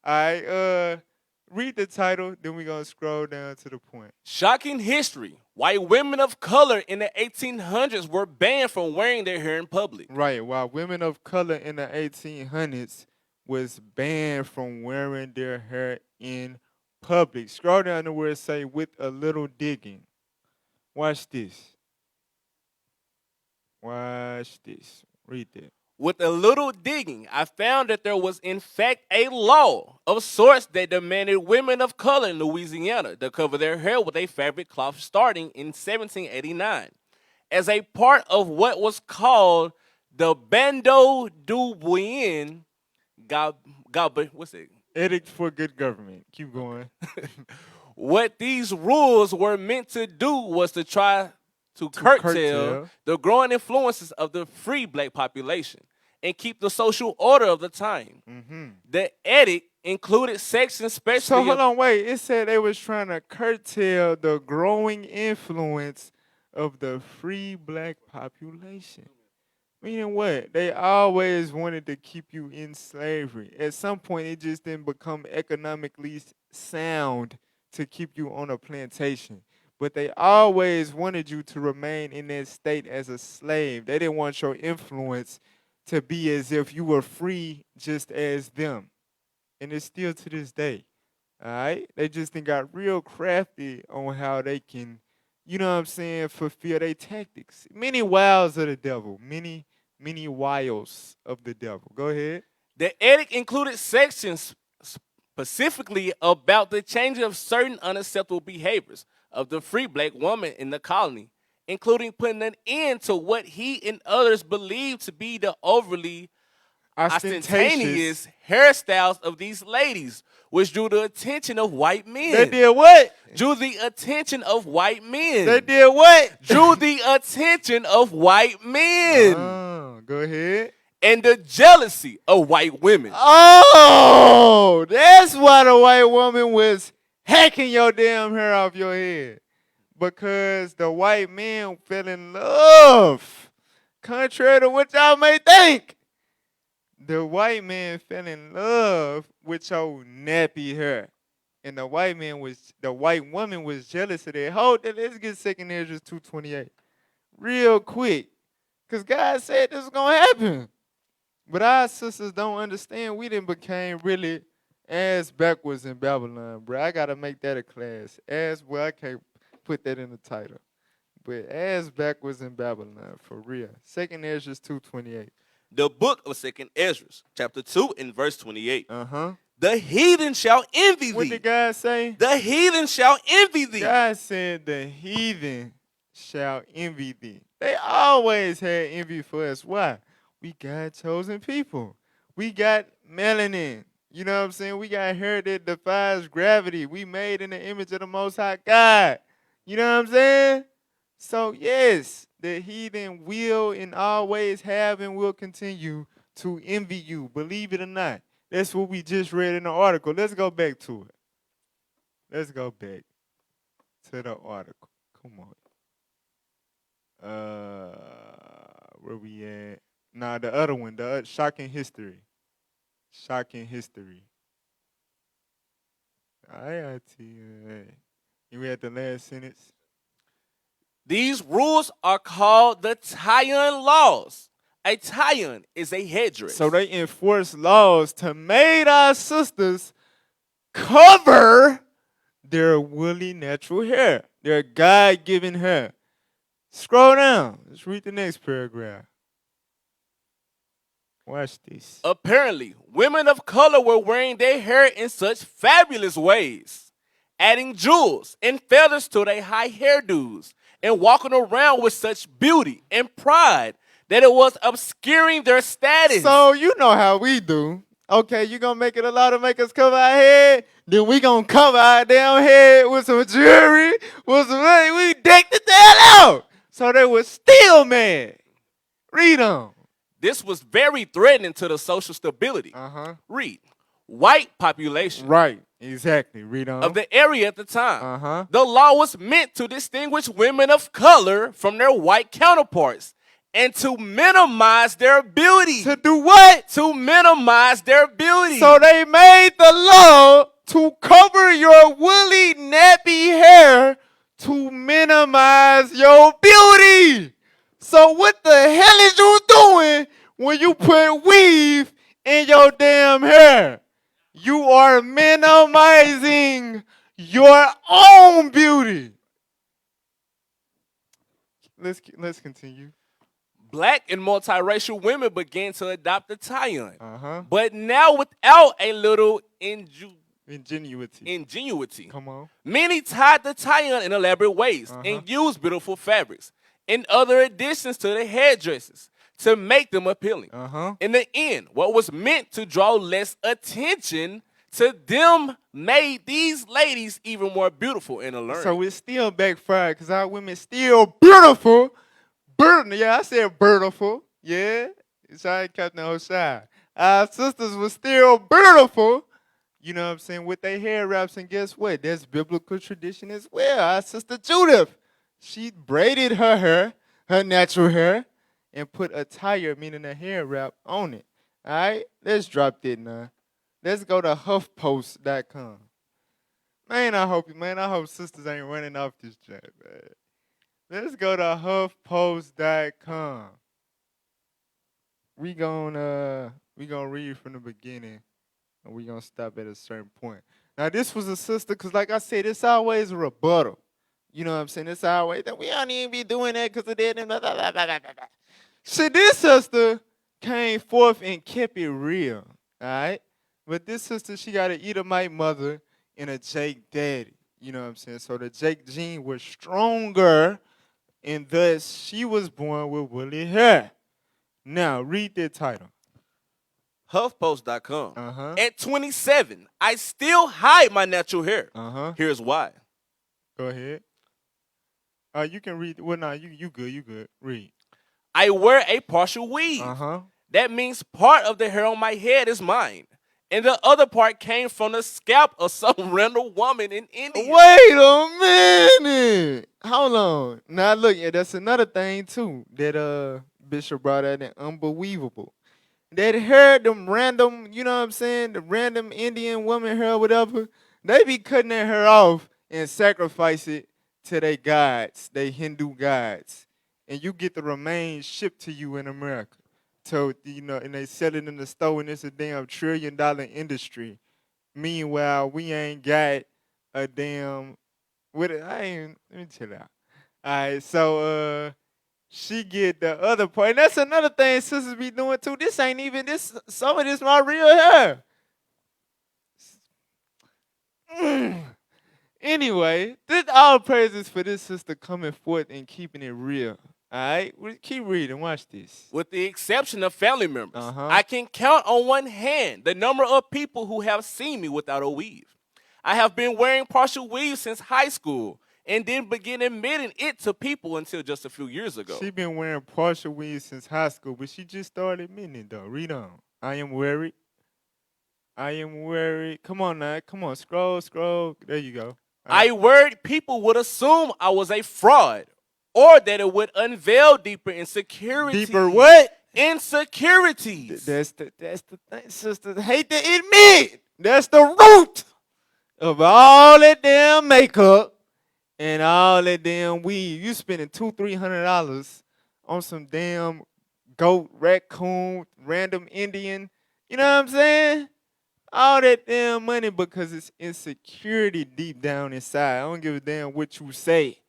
All right, read the title, then we're going to scroll down to the point. Shocking history. White women of color in the 1800s were banned from wearing their hair in public. Right, while women of color in the 1800s was banned from wearing their hair in public. Scroll down to where it say, with a little digging. Watch this. Watch this. Read that. With a little digging, I found that there was in fact a law of sorts that demanded women of color in Louisiana to cover their hair with a fabric cloth starting in 1789 as a part of what was called the Bando du Bien what's it? Edict for good government. Keep going. What these rules were meant to do was to try to curtail the growing influences of the free black population and keep the social order of the time. Mm-hmm. The edict included sections specially... So hold on, wait. It said they was trying to curtail the growing influence of the free black population. Meaning what? They always wanted to keep you in slavery. At some point, it just didn't become economically sound to keep you on a plantation. But they always wanted you to remain in that state as a slave. They didn't want your influence to be as if you were free just as them. And it's still to this day. All right? They just got real crafty on how they can, fulfill their tactics. Many wiles of the devil. Many wiles of the devil. Go ahead. The edict included sections specifically about the changing of certain unacceptable behaviors of the free black woman in the colony, including putting an end to what he and others believed to be the overly ostentatious hairstyles of these ladies, which drew the attention of white men. They did what? Drew the attention of white men. They did what? Drew the attention of white men. Oh, go ahead. And the jealousy of white women. Oh, that's why the white woman was hacking your damn hair off your head. Because the white man fell in love. Contrary to what y'all may think. The white man fell in love with your nappy hair. And the white woman was jealous of that. Hold that, let's get 2 Ezra 2:28. Real quick. Because God said this was going to happen. But our sisters don't understand. We done became really ass backwards in Babylon, bro. I got to make that a class. I can't put that in the title. But ass backwards in Babylon, for real. 2 Ezra 2:28. The book of 2 Ezra, chapter 2 and verse 28. Uh-huh. The heathen shall envy thee. What did God say? The heathen shall envy thee. God said the heathen shall envy thee. They always had envy for us. Why? We got chosen people. We got melanin. You know what I'm saying? We got hair that defies gravity. We made in the image of the Most High God. You know what I'm saying? So, yes, the heathen will and always have and will continue to envy you. Believe it or not. That's what we just read in the article. Let's go back to it. Let's go back to the article. Come on. Where we at? Nah, the other one, the shocking history. Shocking history. IIT. You at the last sentence? These rules are called the tie-in laws. A tie-in is a headdress. So they enforce laws to make our sisters cover their woolly natural hair, their God-given hair. Scroll down. Let's read the next paragraph. Watch this. Apparently, women of color were wearing their hair in such fabulous ways, adding jewels and feathers to their high hairdos, and walking around with such beauty and pride that it was obscuring their status. So you know how we do. Okay, you gonna make it a lot to make us cover our head? Then we gonna cover our damn head with some jewelry, with some money. We decked it the hell out. So they were still mad. Read on. This was very threatening to the social stability. Read. White population. Right, exactly. Read on. Of the area at the time. The law was meant to distinguish women of color from their white counterparts and to minimize their beauty. To do what? To minimize their beauty. So they made the law to cover your woolly, nappy hair to minimize your beauty. So what the hell is you doing when you put weave in your damn hair? You are minimizing your own beauty. Let's continue. Black and multiracial women began to adopt the tie-in, but now without a little ingenuity. Come on. Many tied the tie-in in elaborate ways and used beautiful fabrics and other additions to the headdresses to make them appealing. In the end, what was meant to draw less attention to them made these ladies even more beautiful and alluring. So it's still backfired because our women still beautiful. Yeah, I said beautiful. Yeah, sorry, Captain O'Shea. Our sisters were still beautiful. You know what I'm saying? With their hair wraps, and guess what? That's biblical tradition as well. Our sister Judith, she braided her hair, her natural hair, and put a tire, meaning a hair wrap, on it. All right? Let's drop that now. Let's go to HuffPost.com. Man, I hope sisters ain't running off this joint, man. Let's go to HuffPost.com. We gonna read from the beginning, and we gonna stop at a certain point. Now, this was a sister, because like I said, it's always a rebuttal. You know what I'm saying? It's always that we don't even be doing that because of that. And blah, blah, blah, blah, blah, blah. See, this sister came forth and kept it real, all right? But this sister, she got an Edomite mother and a Jake daddy. You know what I'm saying? So the Jake gene was stronger, and thus she was born with woolly hair. Now, read that title. HuffPost.com. At 27, I still hide my natural hair. Here's why. Go ahead. You can read. Well, no, you good. You good. Read. I wear a partial weave. That means part of the hair on my head is mine, and the other part came from the scalp of some random woman in India. Wait a minute. Hold on. Now, look, yeah, that's another thing, too, that Bishop brought out, that unbelievable. That hair, them random, you know what I'm saying, the random Indian woman hair, whatever, they be cutting their hair off and sacrifice it to their gods, their Hindu gods. And you get the remains shipped to you in America. So, you know, and they sell it in the store, and it's a damn $1 trillion industry. Meanwhile, we ain't got a damn, let me chill out. All right, so she get the other part. And that's another thing sisters be doing too. This ain't even this. Some of this my real hair. Anyway, this all praises for this sister coming forth and keeping it real. All right, keep reading. Watch this. With the exception of family members, Uh-huh. I can count on one hand the number of people who have seen me without a weave. I have been wearing partial weave since high school and didn't begin admitting it to people until just a few years ago. She been wearing partial weave since high school, but she just started admitting it, though. Read on. I am worried. I am worried. Come on now. Come on. Scroll. There you go. I worried people would assume I was a fraud or that it would unveil deeper insecurities. Deeper what? Insecurities. That's the thing, sisters. Hate to admit. That's the root of all that damn makeup and all that damn weave. You spending $200-$300 on some damn goat, raccoon, random Indian. You know what I'm saying? All that damn money because it's insecurity deep down inside. I don't give a damn what you say.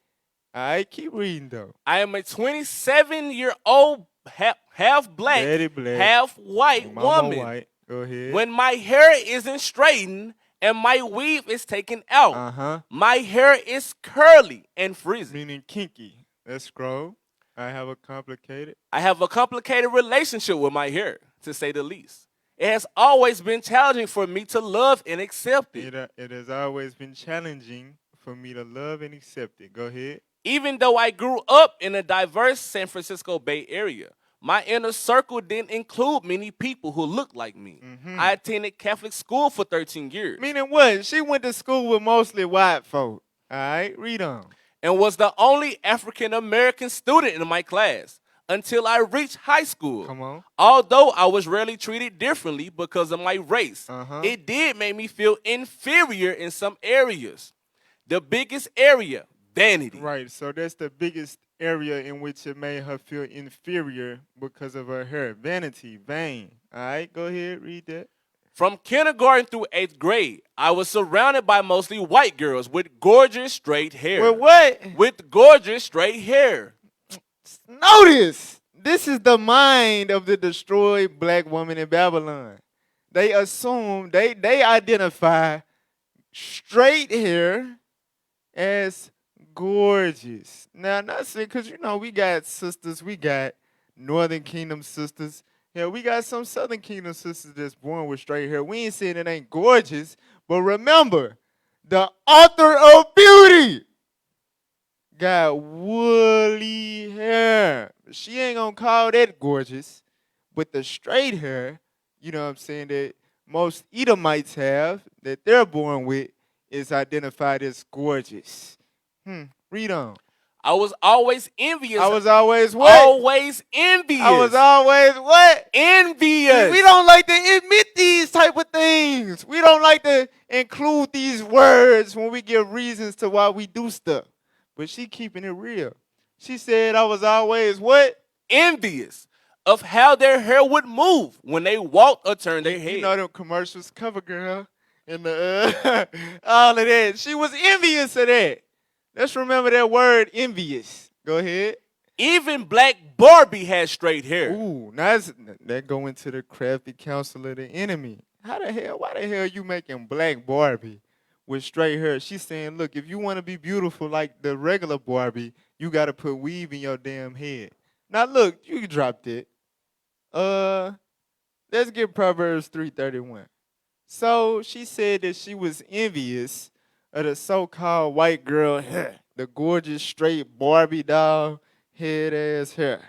All right, keep reading though. I am a 27-year-old half black, half white woman. White. Go ahead. When my hair isn't straightened and my weave is taken out, my hair is curly and frizzy. Meaning kinky. Let's scroll. I have a complicated relationship with my hair, to say the least. It has always been challenging for me to love and accept it. It has always been challenging for me to love and accept it. Go ahead. Even though I grew up in a diverse San Francisco Bay Area, my inner circle didn't include many people who looked like me. I attended Catholic school for 13 years. Meaning what? She went to school with mostly white folk. All right, read on. And was the only African American student in my class until I reached high school. Come on. Although I was rarely treated differently because of my race, it did make me feel inferior in some areas. The biggest area, vanity. Right, so that's the biggest area in which it made her feel inferior because of her hair. Vanity, vain. All right, go ahead, read that. From kindergarten through 8th grade, I was surrounded by mostly white girls with gorgeous straight hair. With what? With gorgeous straight hair. Notice, this is the mind of the destroyed black woman in Babylon. They assume, they identify straight hair as gorgeous. Now, not saying, because, you know, we got sisters, we got Northern Kingdom sisters. Hell, we got some Southern Kingdom sisters that's born with straight hair. We ain't saying it ain't gorgeous, but remember, the author of beauty got woolly hair. She ain't gonna call that gorgeous. But the straight hair, you know what I'm saying, that most Edomites have, that they're born with, is identified as gorgeous. Read on. I was always envious. I was always what? Always envious. I was always what? Envious. We don't like to admit these type of things. We don't like to include these words when we give reasons to why we do stuff. But she keeping it real. She said I was always what? Envious of how their hair would move when they walked or turned their head. You know them commercials, CoverGirl, and the all of that. She was envious of that. Let's remember that word, envious. Go ahead. Even Black Barbie had straight hair. Ooh, now that go into the crafty counsel of the enemy. Why the hell you making Black Barbie with straight hair? She's saying, look, if you want to be beautiful like the regular Barbie, you got to put weave in your damn head. Now, look, you dropped it. Let's get Proverbs 3:31. So she said that she was envious of the so-called white girl hair, the gorgeous straight Barbie doll head ass hair.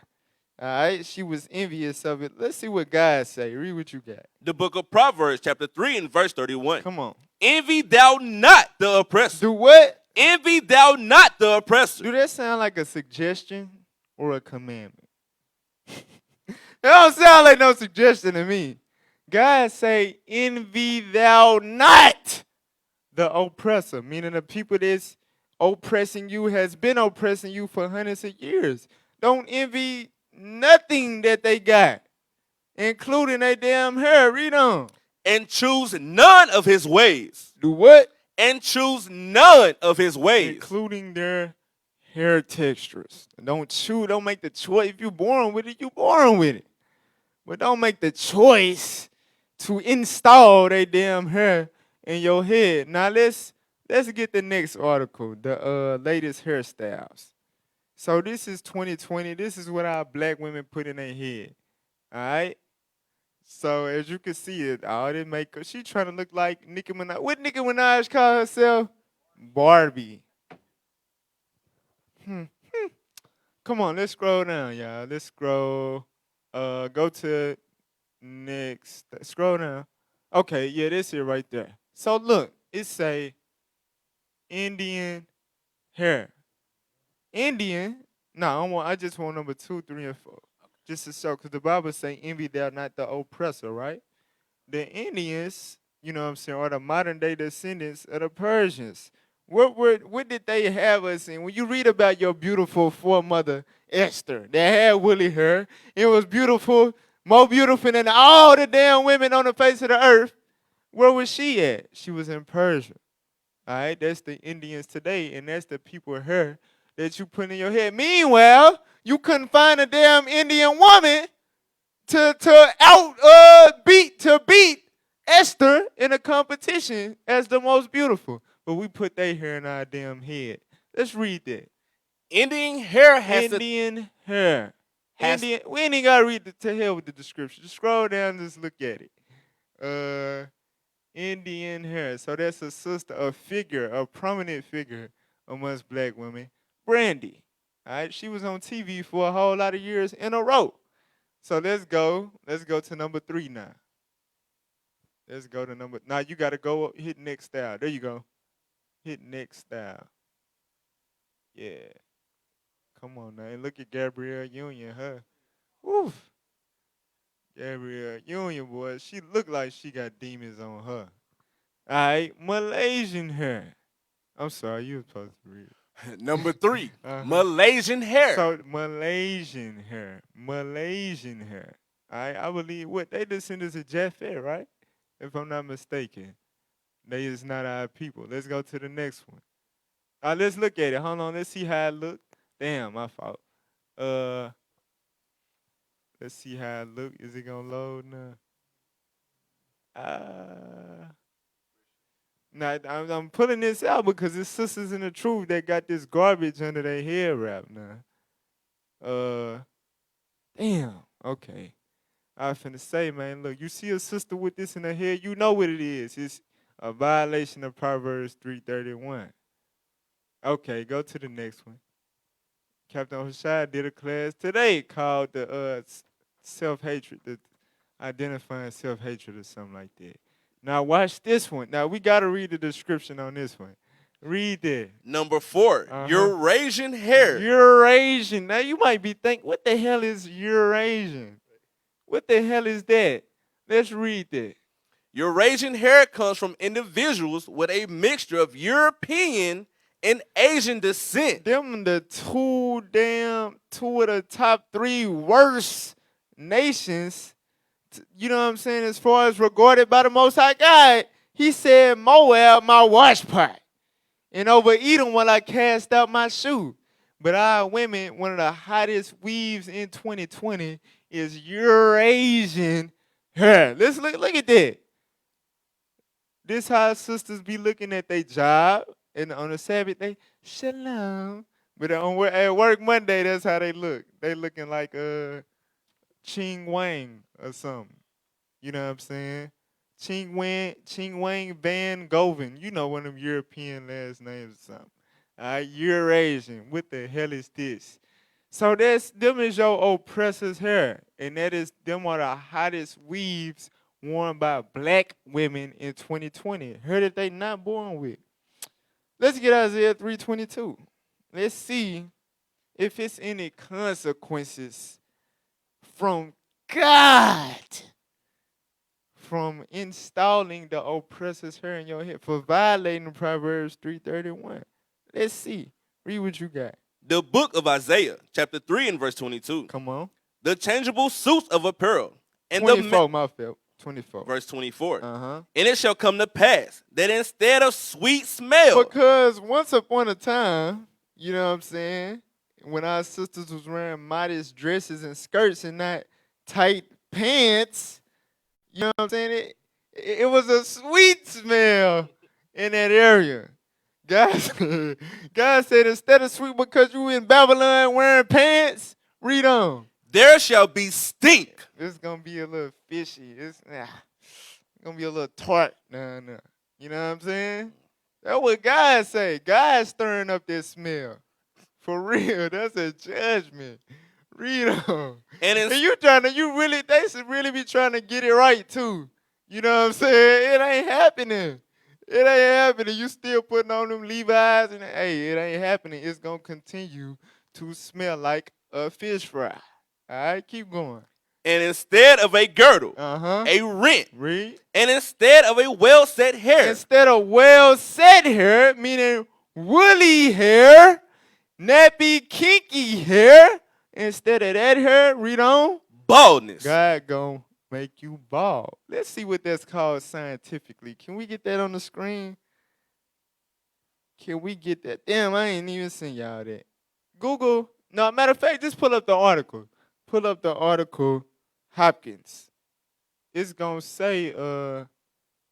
All right, she was envious of it. Let's see what God say. Read what you got. The book of Proverbs, chapter 3 and verse 31. Come on. Envy thou not the oppressor. Do what? Envy thou not the oppressor. Do that sound like a suggestion or a commandment? That don't sound like no suggestion to me. God say, envy thou not the oppressor, meaning the people that's oppressing you has been oppressing you for hundreds of years. Don't envy nothing that they got, including their damn hair. Read on. And choose none of his ways. Do what? And choose none of his ways. Including their hair textures. Don't make the choice. If you're born with it, you're born with it. But don't make the choice to install their damn hair in your head. Now let's get the next article, the latest hairstyles. So this is 2020. This is what our black women put in their head. All right. So as you can see it, all this makeup, she trying to look like Nicki Minaj. What Nicki Minaj call herself? Barbie. Come on, let's scroll down, y'all. Let's scroll. Go to next. Scroll down. Okay, yeah, this here right there. So look, it say Indian hair. Indian. No, I just want number 2, 3, and 4. Just to show, because the Bible say envy thou not the oppressor, right? The Indians, you know what I'm saying, are the modern day descendants of the Persians. What did they have us in? When you read about your beautiful foremother, Esther, that had woolly hair, it was beautiful, more beautiful than all the damn women on the face of the earth. Where was she at? She was in Persia. All right, that's the Indians today, and that's the people here that you put in your head. Meanwhile, you couldn't find a damn Indian woman to beat Esther in a competition as the most beautiful. But we put their hair in our damn head. Let's read that. Indian hair has Indian hair. Indian. We ain't even gotta read to hell with the description. Just scroll down and just look at it. Indian hair. So that's a sister, a prominent figure amongst black women. Brandy. All right, she was on TV for a whole lot of years in a row. So let's go. Let's go to number 3 now. Let's go to number. Now you got to go hit next style. There you go. Hit next style. Yeah. Come on now. And look at Gabrielle Union, huh? Woof. Gabrielle Union, boy. She look like she got demons on her. All right. Malaysian hair. I'm sorry. You were supposed to read it. Number 3, Malaysian hair. So Malaysian hair. All right, I believe what they descendants of Japhet, right? If I'm not mistaken. They is not our people. Let's go to the next one. Let's look at it. Hold on, let's see how it look. Damn, my fault. Let's see how it look. Is it gonna load now? Now, I'm pulling this out because it's sisters in the truth that got this garbage under their hair wrap now. Damn. Okay. I was finna say, man, look, you see a sister with this in her hair, you know what it is. It's a violation of Proverbs 3:31. Okay, go to the next one. Captain Hoshai did a class today called the self-hatred, the identifying self-hatred or something like that. Now watch this one. Now we gotta read the description on this one. Read that. Number 4, Eurasian hair. Eurasian. Now you might be thinking, what the hell is Eurasian? What the hell is that? Let's read that. Eurasian hair comes from individuals with a mixture of European and Asian descent. Them the two of the top 3 worst nations. You know what I'm saying? As far as regarded by the Most High God, he said, Moab, my wash pot. And over Edom will I cast out my shoe. But our women, one of the hottest weaves in 2020 is Eurasian hair. Let's look at that. This how sisters be looking at their job. And on the Sabbath, they, shalom. But at work Monday, that's how they look. They looking like Ching Wang or something. You know what I'm saying? Ching Wang Van Goven. You know one of them European last names or something. All right, Eurasian. What the hell is this? So them is your oppressor's hair. And them are the hottest weaves worn by black women in 2020. Hair that they not born with. Let's get Isaiah 3:22. Let's see if it's any consequences from God from installing the oppressor's hair in your head for violating Proverbs 3:31. Let's see. Read what you got. The book of Isaiah, chapter 3 and verse 22. Come on. The changeable suits of apparel. And 24, my fault. 24. Verse 24. And it shall come to pass that instead of sweet smell. Because once upon a time, you know what I'm saying, when our sisters was wearing modest dresses and skirts and not tight pants, you know what I'm saying, it was a sweet smell in that area. God said, instead of sweet because you in Babylon wearing pants, read on. There shall be stink. It's going to be a little fishy. It's going to be a little tart down there. You know what I'm saying? That's what God say. God's stirring up that smell. For real. That's a judgment. Read on. And they should really be trying to get it right, too. You know what I'm saying? It ain't happening. It ain't happening. You still putting on them Levi's, and hey, it ain't happening. It's going to continue to smell like a fish fry. All right, keep going. And instead of a girdle, a rent. Read. And instead of a well-set hair. Instead of well-set hair, meaning woolly hair, nappy, kinky hair, instead of that hair, read on. Baldness. God gonna make you bald. Let's see what that's called scientifically. Can we get that on the screen? Can we get that? Damn, I ain't even seen y'all that. Google. No, matter of fact, just pull up the article. Pull up the article, Hopkins. It's gonna say,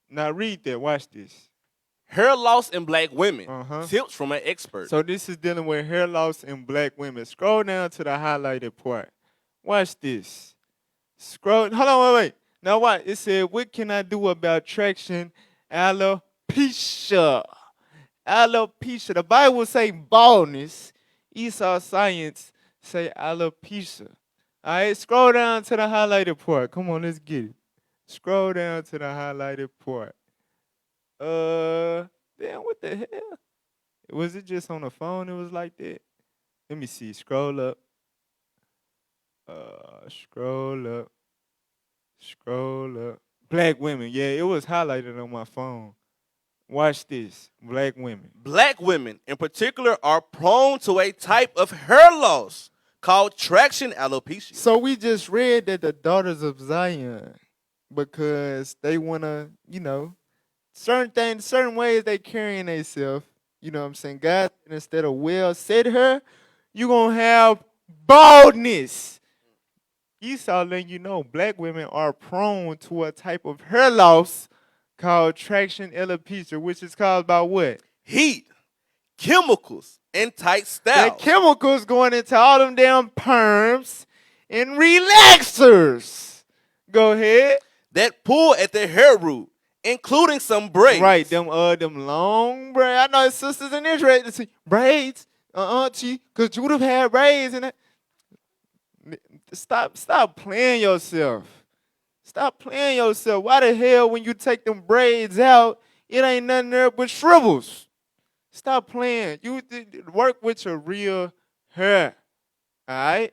now read that, watch this. Hair loss in black women. Tips from an expert. So this is dealing with hair loss in black women. Scroll down to the highlighted part. Watch this. Scroll, hold on, wait. Now what? It said, what can I do about traction alopecia? Alopecia. The Bible say baldness. Esau science say alopecia. All right, scroll down to the highlighted part. Come on, let's get it. Scroll down to the highlighted part. Damn, what the hell? Was it just on the phone it was like that? Let me see. Scroll up. Scroll up. Scroll up. Black women. Yeah, it was highlighted on my phone. Watch this. Black women. Black women, in particular, are prone to a type of hair loss called traction alopecia. So we just read that the daughters of Zion, because they want to, certain things, certain ways they carrying themselves, you know what I'm saying? God, instead of well said her, you going to have baldness. Esau letting you know black women are prone to a type of hair loss called traction alopecia, which is caused by what? Heat, chemicals, and tight styles. The chemicals going into all them damn perms and relaxers. Go ahead. That pull at the hair root, including some braids. Right, them long braids. I know sisters in Israel that see braids. Because you would have had braids in it. Stop playing yourself. Stop playing yourself. Why the hell when you take them braids out, it ain't nothing there but shrivels? Stop playing. You work with your real hair. All right?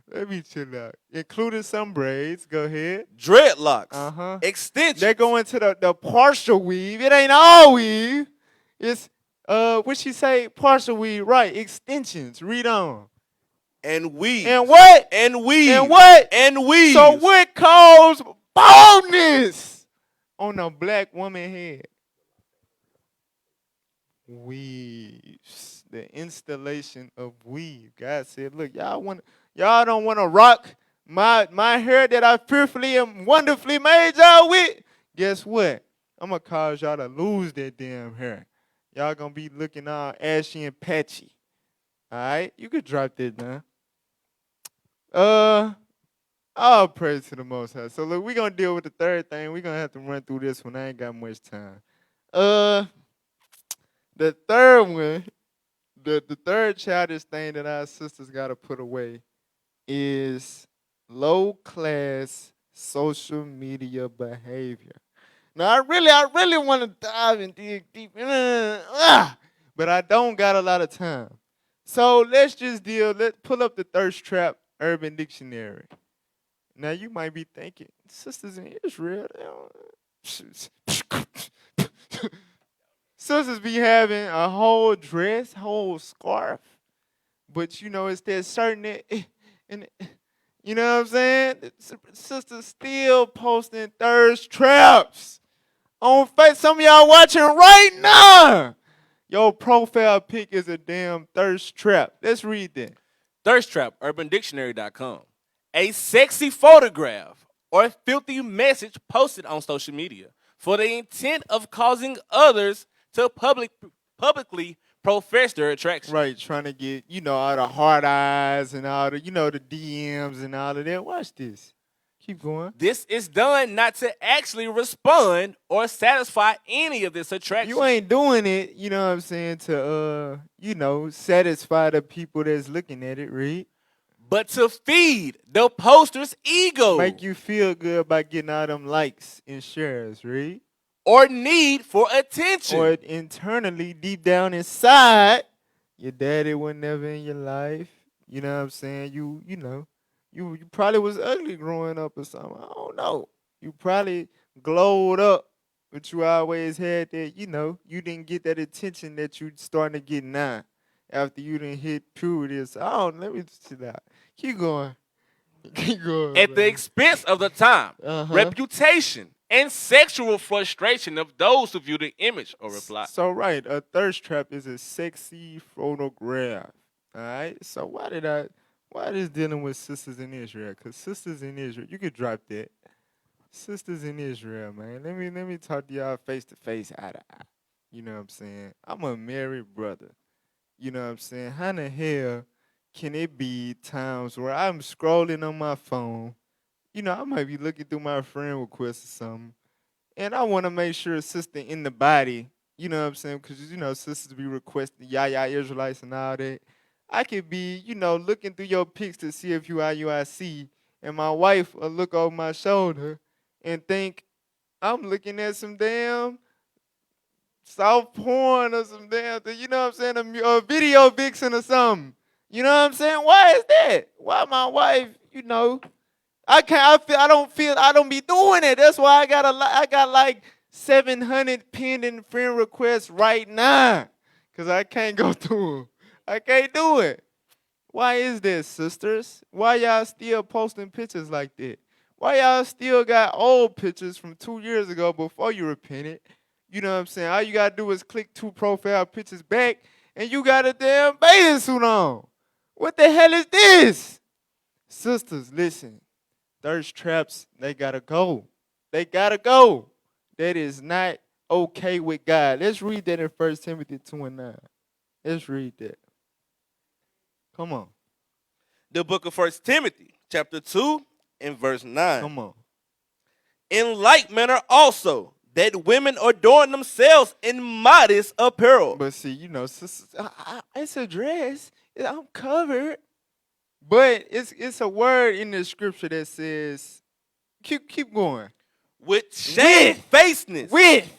Let me chill out. Including some braids. Go ahead. Dreadlocks. Extensions. They go into the partial weave. It ain't all weave. It's, what she say? Partial weave. Right. Extensions. Read on. And weave. And what? And weave. And what? And weave. So what caused baldness on a black woman head? Weaves. The installation of weave. God said, look, y'all don't want to rock my hair that I fearfully and wonderfully made y'all with. Guess what? I'm going to cause y'all to lose that damn hair. Y'all going to be looking all ashy and patchy. All right? You could drop that down. All praise to the Most High. So, look, we're going to deal with the third thing. We're going to have to run through this one. I ain't got much time. The third one, the third childish thing that our sisters got to put away is low-class social media behavior. Now, I really want to dive and dig deep, but I don't got a lot of time. So let's pull up the Thirst Trap Urban Dictionary. Now, you might be thinking, sisters in Israel, sisters be having a whole dress, whole scarf, but, it's that certain, and you know what I'm saying? Sisters still posting thirst traps on Facebook. Some of y'all watching right now. Your profile pic is a damn thirst trap. Let's read that. Thirst trap, UrbanDictionary.com. A sexy photograph or filthy message posted on social media for the intent of causing others to publicly profess their attraction. Right, trying to get, all the hard eyes and all the, the DMs and all of that. Watch this. Keep going. This is done not to actually respond or satisfy any of this attraction. You ain't doing it, you know what I'm saying, to, satisfy the people that's looking at it, Reed. But to feed the poster's ego. Make you feel good by getting all them likes and shares, Reed. Or need for attention. Or internally, deep down inside, your daddy was never in your life. You know what I'm saying? You probably was ugly growing up or something. I don't know. You probably glowed up, but you always had that, you didn't get that attention that you starting to get now after you didn't hit puberty. So, let me chill out. Keep going. Keep going. At the expense of the time, reputation, and sexual frustration of those who view the image or reply. So, right, a thirst trap is a sexy photograph. All right? So, why is dealing with sisters in Israel? Because sisters in Israel, you could drop that. Sisters in Israel, man. Let me talk to y'all face to face, eye to eye. You know what I'm saying? I'm a married brother. You know what I'm saying? How in the hell can it be times where I'm scrolling on my phone? I might be looking through my friend requests or something, and I want to make sure a sister in the body, you know what I'm saying? Because, sisters be requesting Yaya Israelites and all that. I could be, looking through your pics to see if you IUIC, and my wife will look over my shoulder and think I'm looking at some damn soft porn or some damn thing, you know what I'm saying? A video vixen or something. You know what I'm saying? Why is that? Why my wife, I don't be doing it. That's why I got like 700 pending friend requests right now. Cause I can't go through them. I can't do it. Why is this, sisters? Why y'all still posting pictures like that? Why y'all still got old pictures from 2 years ago before you repented? You know what I'm saying? All you gotta do is click 2 profile pictures back and you got a damn bathing suit on. What the hell is this? Sisters, listen. Thirst traps, they gotta go. They gotta go. That is not okay with God. Let's read that in 1 Timothy 2:9. Let's read that. Come on. The book of 1 Timothy, chapter 2, and verse 9. Come on. In like manner also, that women adorn themselves in modest apparel. But see, sisters, it's a dress. I'm covered. But it's a word in the scripture that says, keep going. With shamefacedness. With.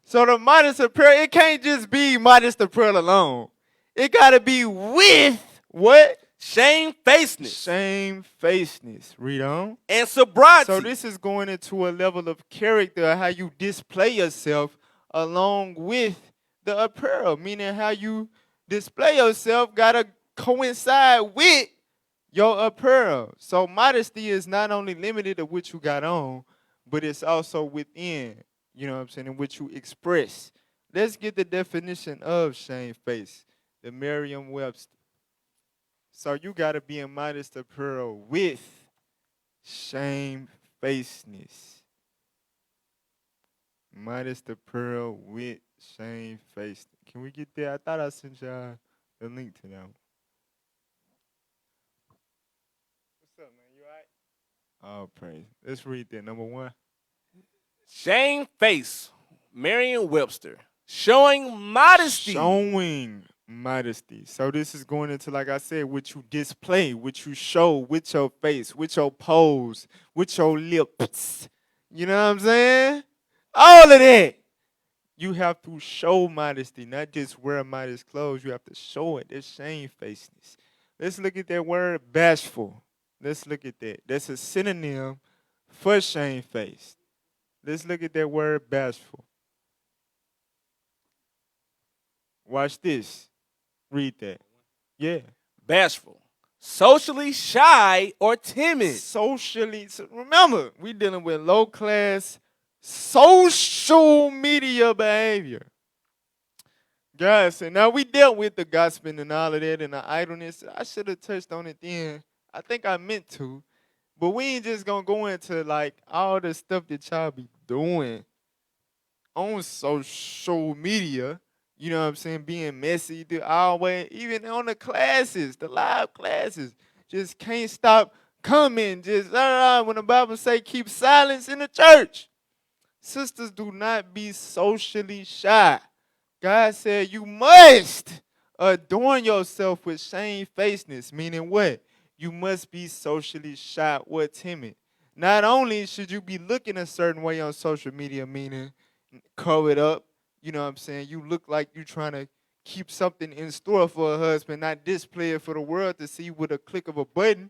So the modest apparel, it can't just be modest apparel alone. It gotta be with what? Shamefacedness. Shamefacedness. Read on. And sobriety. So this is going into a level of character, how you display yourself along with the apparel, meaning how you display yourself gotta coincide with your apparel. So modesty is not only limited to what you got on, but it's also within, you know what I'm saying, in which you express. Let's get the definition of shamefaced, the Merriam-Webster. So you got to be in modest apparel with shamefacedness. Modest apparel with shamefacedness. Can we get there? I thought I sent y'all the link to that one. What's up, man? You all right? Oh, praise. Let's read that. Number 1. Shamefaced, Merriam-Webster, showing modesty. Showing modesty. So this is going into, like I said, what you display, what you show with your face, with your pose, with your lips. You know what I'm saying? All of that. You have to show modesty, not just wear modest clothes. You have to show it. There's shamefacedness. Let's look at that word bashful. Let's look at that. That's a synonym for shamefaced. Let's look at that word bashful. Watch this. Read that. Yeah. Bashful. Socially shy or timid. Socially. So remember, we're dealing with low-class social media behavior. Guys, and now we dealt with the gossiping and all of that and the idleness. I should have touched on it then. I think I meant to. But we ain't just going to go into, like, all the stuff that y'all be doing on social media, you know what I'm saying, being messy the always, even on the classes, the live classes, just can't stop coming. Just when the Bible say keep silence in the church. Sisters, do not be socially shy. God said you must adorn yourself with shamefacedness, meaning what? You must be socially shy or timid. Not only should you be looking a certain way on social media, meaning covered up, you know what I'm saying? You look like you're trying to keep something in store for a husband, not display it for the world to see with a click of a button.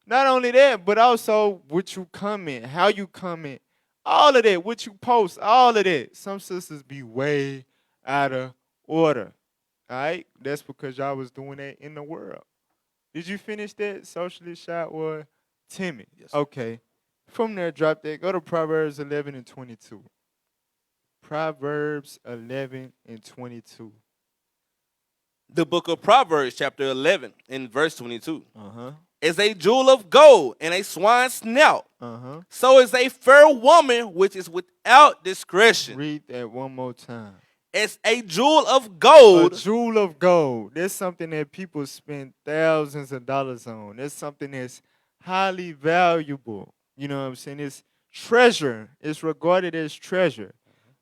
Not only that, but also what you comment, how you comment, all of that, what you post, all of that. Some sisters be way out of order. All right? That's because y'all was doing that in the world. Did you finish that? Socially shy or timid? Yes. Okay. From there, drop that. Go to Proverbs 11 and 22. Proverbs 11 and 22. The book of Proverbs, chapter 11, and verse 22. Uh-huh. Is a jewel of gold and a swine's snout. Uh-huh. So is a fair woman which is without discretion. Read that one more time. As a jewel of gold. A jewel of gold. That's something that people spend thousands of dollars on. That's something that's highly valuable. You know what I'm saying? It's treasure. It's regarded as treasure.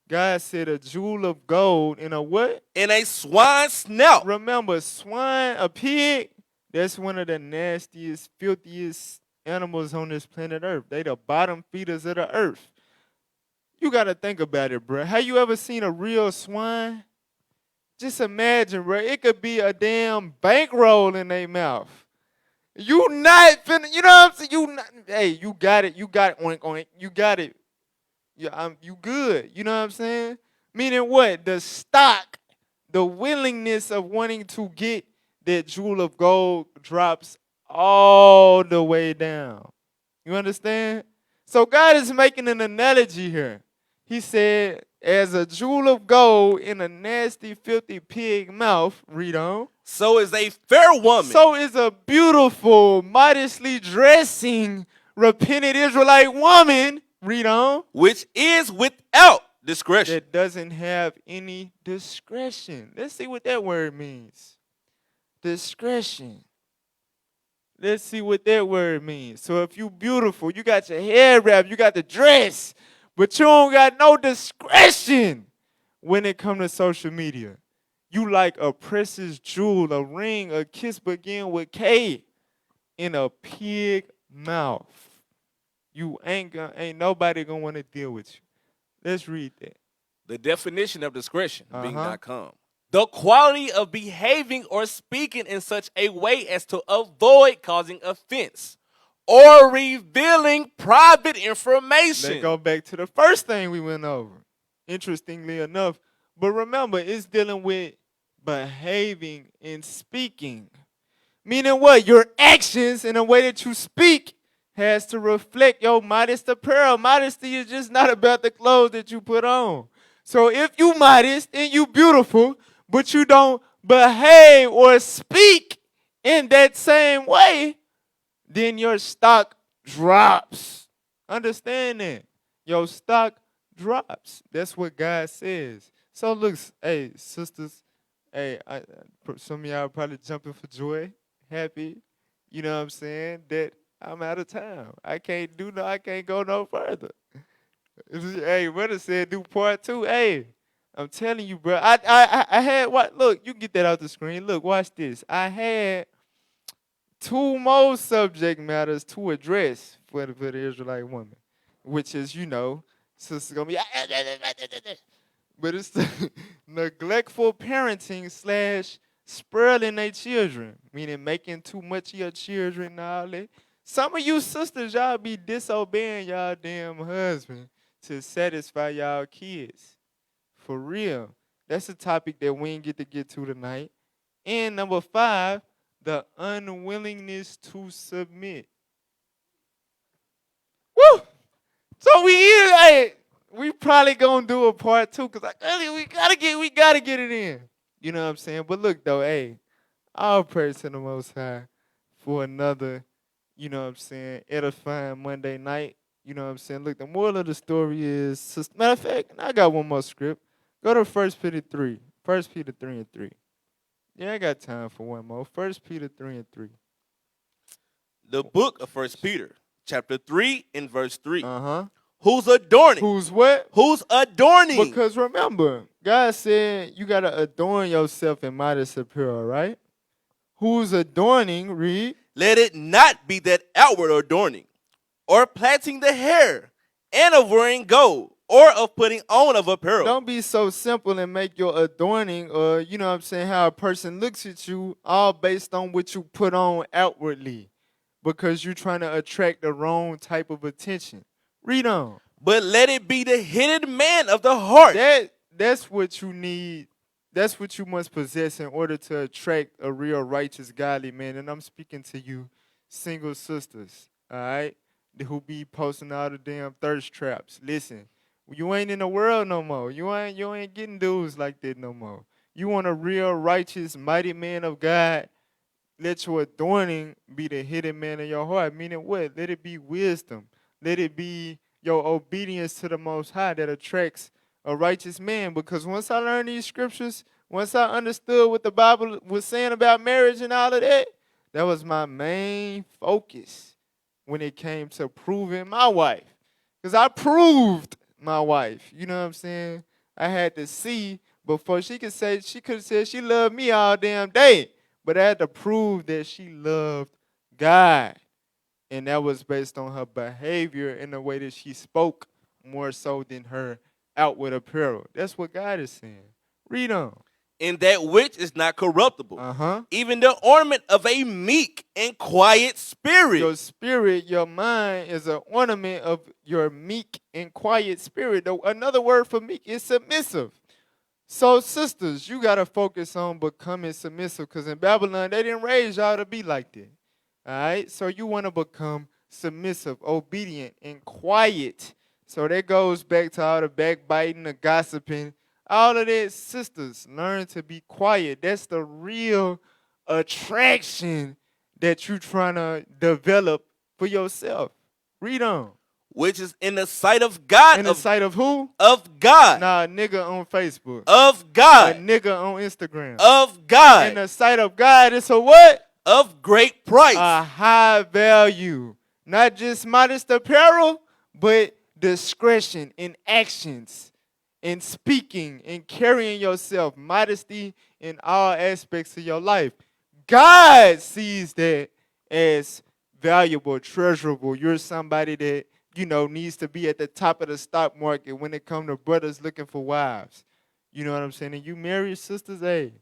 God said a jewel of gold in a what? In a swine's snout. Remember, swine, a pig, that's one of the nastiest, filthiest animals on this planet Earth. They the bottom feeders of the earth. You got to think about it, bro. Have you ever seen a real swine? Just imagine, bro. It could be a damn bankroll in their mouth. You not finna, you know what I'm saying? You not, hey, you got it. You got it. Oink, oink. You got it. You good. You know what I'm saying? Meaning what? The stock, the willingness of wanting to get that jewel of gold drops all the way down. You understand? So God is making an analogy here. He said, as a jewel of gold in a nasty, filthy pig mouth, read on. So is a fair woman. So is a beautiful, modestly dressing, repentant Israelite woman, read on. Which is without discretion. That doesn't have any discretion. Let's see what that word means. Discretion. Let's see what that word means. So if you beautiful, you got your hair wrapped, you got the dress, but you don't got no discretion when it comes to social media. You like a precious jewel, a ring, a kiss begin with K in a pig mouth. You ain't nobody gonna want to deal with you. Let's read that. The definition of discretion being not calm. The quality of behaving or speaking in such a way as to avoid causing offense or revealing private information. Let's go back to the first thing we went over. Interestingly enough, but remember, it's dealing with behaving and speaking. Meaning what? Your actions and the way that you speak has to reflect your modest apparel. Modesty is just not about the clothes that you put on. So if you modest and you beautiful, but you don't behave or speak in that same way, then your stock drops. Understand that? Your stock drops. That's what God says. So look, hey, sisters, hey, some of y'all probably jumping for joy, happy, you know what I'm saying, that I'm out of town. I can't go no further. Hey, brother said do part 2. Hey, I'm telling you, bro. I had what? Look, you get that out the screen. Look, watch this. I had 2 more subject matters to address for the Israelite woman, which is, you know, sister's gonna be, but it's the neglectful parenting / spoiling their children, meaning making too much of your children and all that. Some of you sisters, y'all be disobeying y'all damn husband to satisfy y'all kids. For real. That's a topic that we ain't get to tonight. And number 5, the unwillingness to submit. Woo! So we probably gonna do a part 2 because we gotta get it in. You know what I'm saying? But look though, hey, all praise to the Most High for another, you know what I'm saying, edifying Monday night. You know what I'm saying? Look, the moral of the story is, matter of fact, I got one more script. Go to 1 Peter 3. 1 Peter 3 and 3. Yeah, I got time for one more. 1 Peter 3 and 3. The book of 1 Peter, chapter 3 and verse 3. Uh-huh. Who's adorning? Who's what? Who's adorning? Because remember, God said you got to adorn yourself in modest apparel, right? Who's adorning, read? Let it not be that outward adorning, or plaiting the hair, and of wearing gold, or of putting on of apparel. Don't be so simple and make your adorning, or you know what I'm saying, how a person looks at you, all based on what you put on outwardly, because you're trying to attract the wrong type of attention. Read on. But let it be the hidden man of the heart. That's what you need. That's what you must possess in order to attract a real righteous, godly man. And I'm speaking to you single sisters, all right, who be posting all the damn thirst traps. Listen, you ain't in the world no more. You ain't getting dudes like that no more. You want a real righteous, mighty man of God. Let your adorning be the hidden man of your heart. Meaning what? Let it be wisdom. Let it be your obedience to the Most High that attracts a righteous man. Because once I learned these scriptures, once I understood what the Bible was saying about marriage and all of that, that was my main focus when it came to proving my wife. Because I proved my wife. You know what I'm saying? I had to see before she could have said she loved me all damn day. But I had to prove that she loved God. And that was based on her behavior and the way that she spoke more so than her outward apparel. That's what God is saying. Read on. In that which is not corruptible. Uh-huh. Even the ornament of a meek and quiet spirit. Your spirit, your mind is an ornament of your meek and quiet spirit. Another word for meek is submissive. So, sisters, you got to focus on becoming submissive because in Babylon, they didn't raise y'all to be like that. All right? So you want to become submissive, obedient, and quiet. So that goes back to all the backbiting, the gossiping, all of that. Sisters, learn to be quiet. That's the real attraction that you're trying to develop for yourself. Read on. Which is in the sight of God. In the sight of who? Of God. Nah, a nigga on Facebook. Of God. A nigga on Instagram. Of God. In the sight of God, it's a what? Of great price. A high value. Not just modest apparel, but discretion in actions, in speaking, in carrying yourself, modesty in all aspects of your life. God sees that as valuable, treasurable. You're somebody that, needs to be at the top of the stock market when it comes to brothers looking for wives. You know what I'm saying? And you married sisters, hey,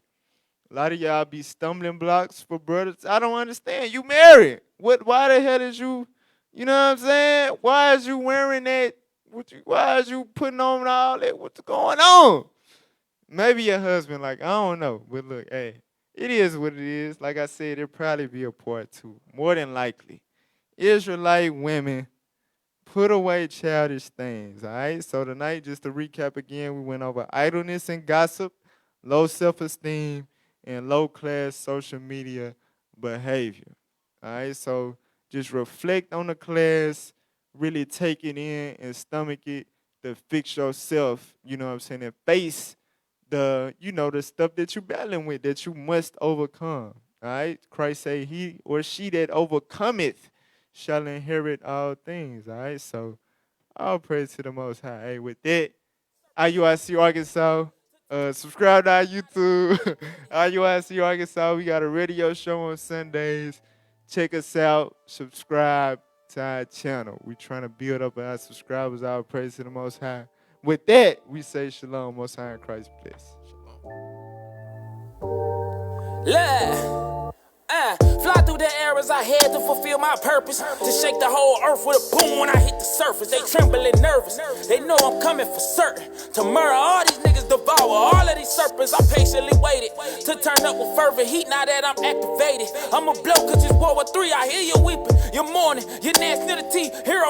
a lot of y'all be stumbling blocks for brothers. I don't understand. You married. Why the hell is you, you know what I'm saying? Why is you wearing that? Why is you putting on all that? What's going on? Maybe your husband, I don't know. But look, hey, it is what it is. Like I said, it'll probably be a part 2. More than likely. Israelite women, put away childish things, all right? So tonight, just to recap again, we went over idleness and gossip, low self-esteem, and low-class social media behavior, all right? So just reflect on the class, really take it in and stomach it to fix yourself, you know what I'm saying, and face the stuff that you're battling with that you must overcome, all right? Christ say he or she that overcometh shall inherit all things, all right? So all praise to the Most High. Hey, with that, IUIC Arkansas, subscribe to our YouTube, IUIC Arkansas. We got a radio show on Sundays. Check us out. Subscribe to our channel. We're trying to build up our subscribers. All praise to the Most High. With that, we say shalom, Most High in Christ bless. Fly through the air as I head to fulfill my purpose. To shake the whole earth with a boom when I hit the surface. They trembling nervous. They know I'm coming for certain. To murder all these niggas, devour all of these serpents. I patiently waited to turn up with fervent heat now that I'm activated. I'ma blow cause it's World War III. I hear you weeping, you're mourning, you're nasty to the teeth. Heroes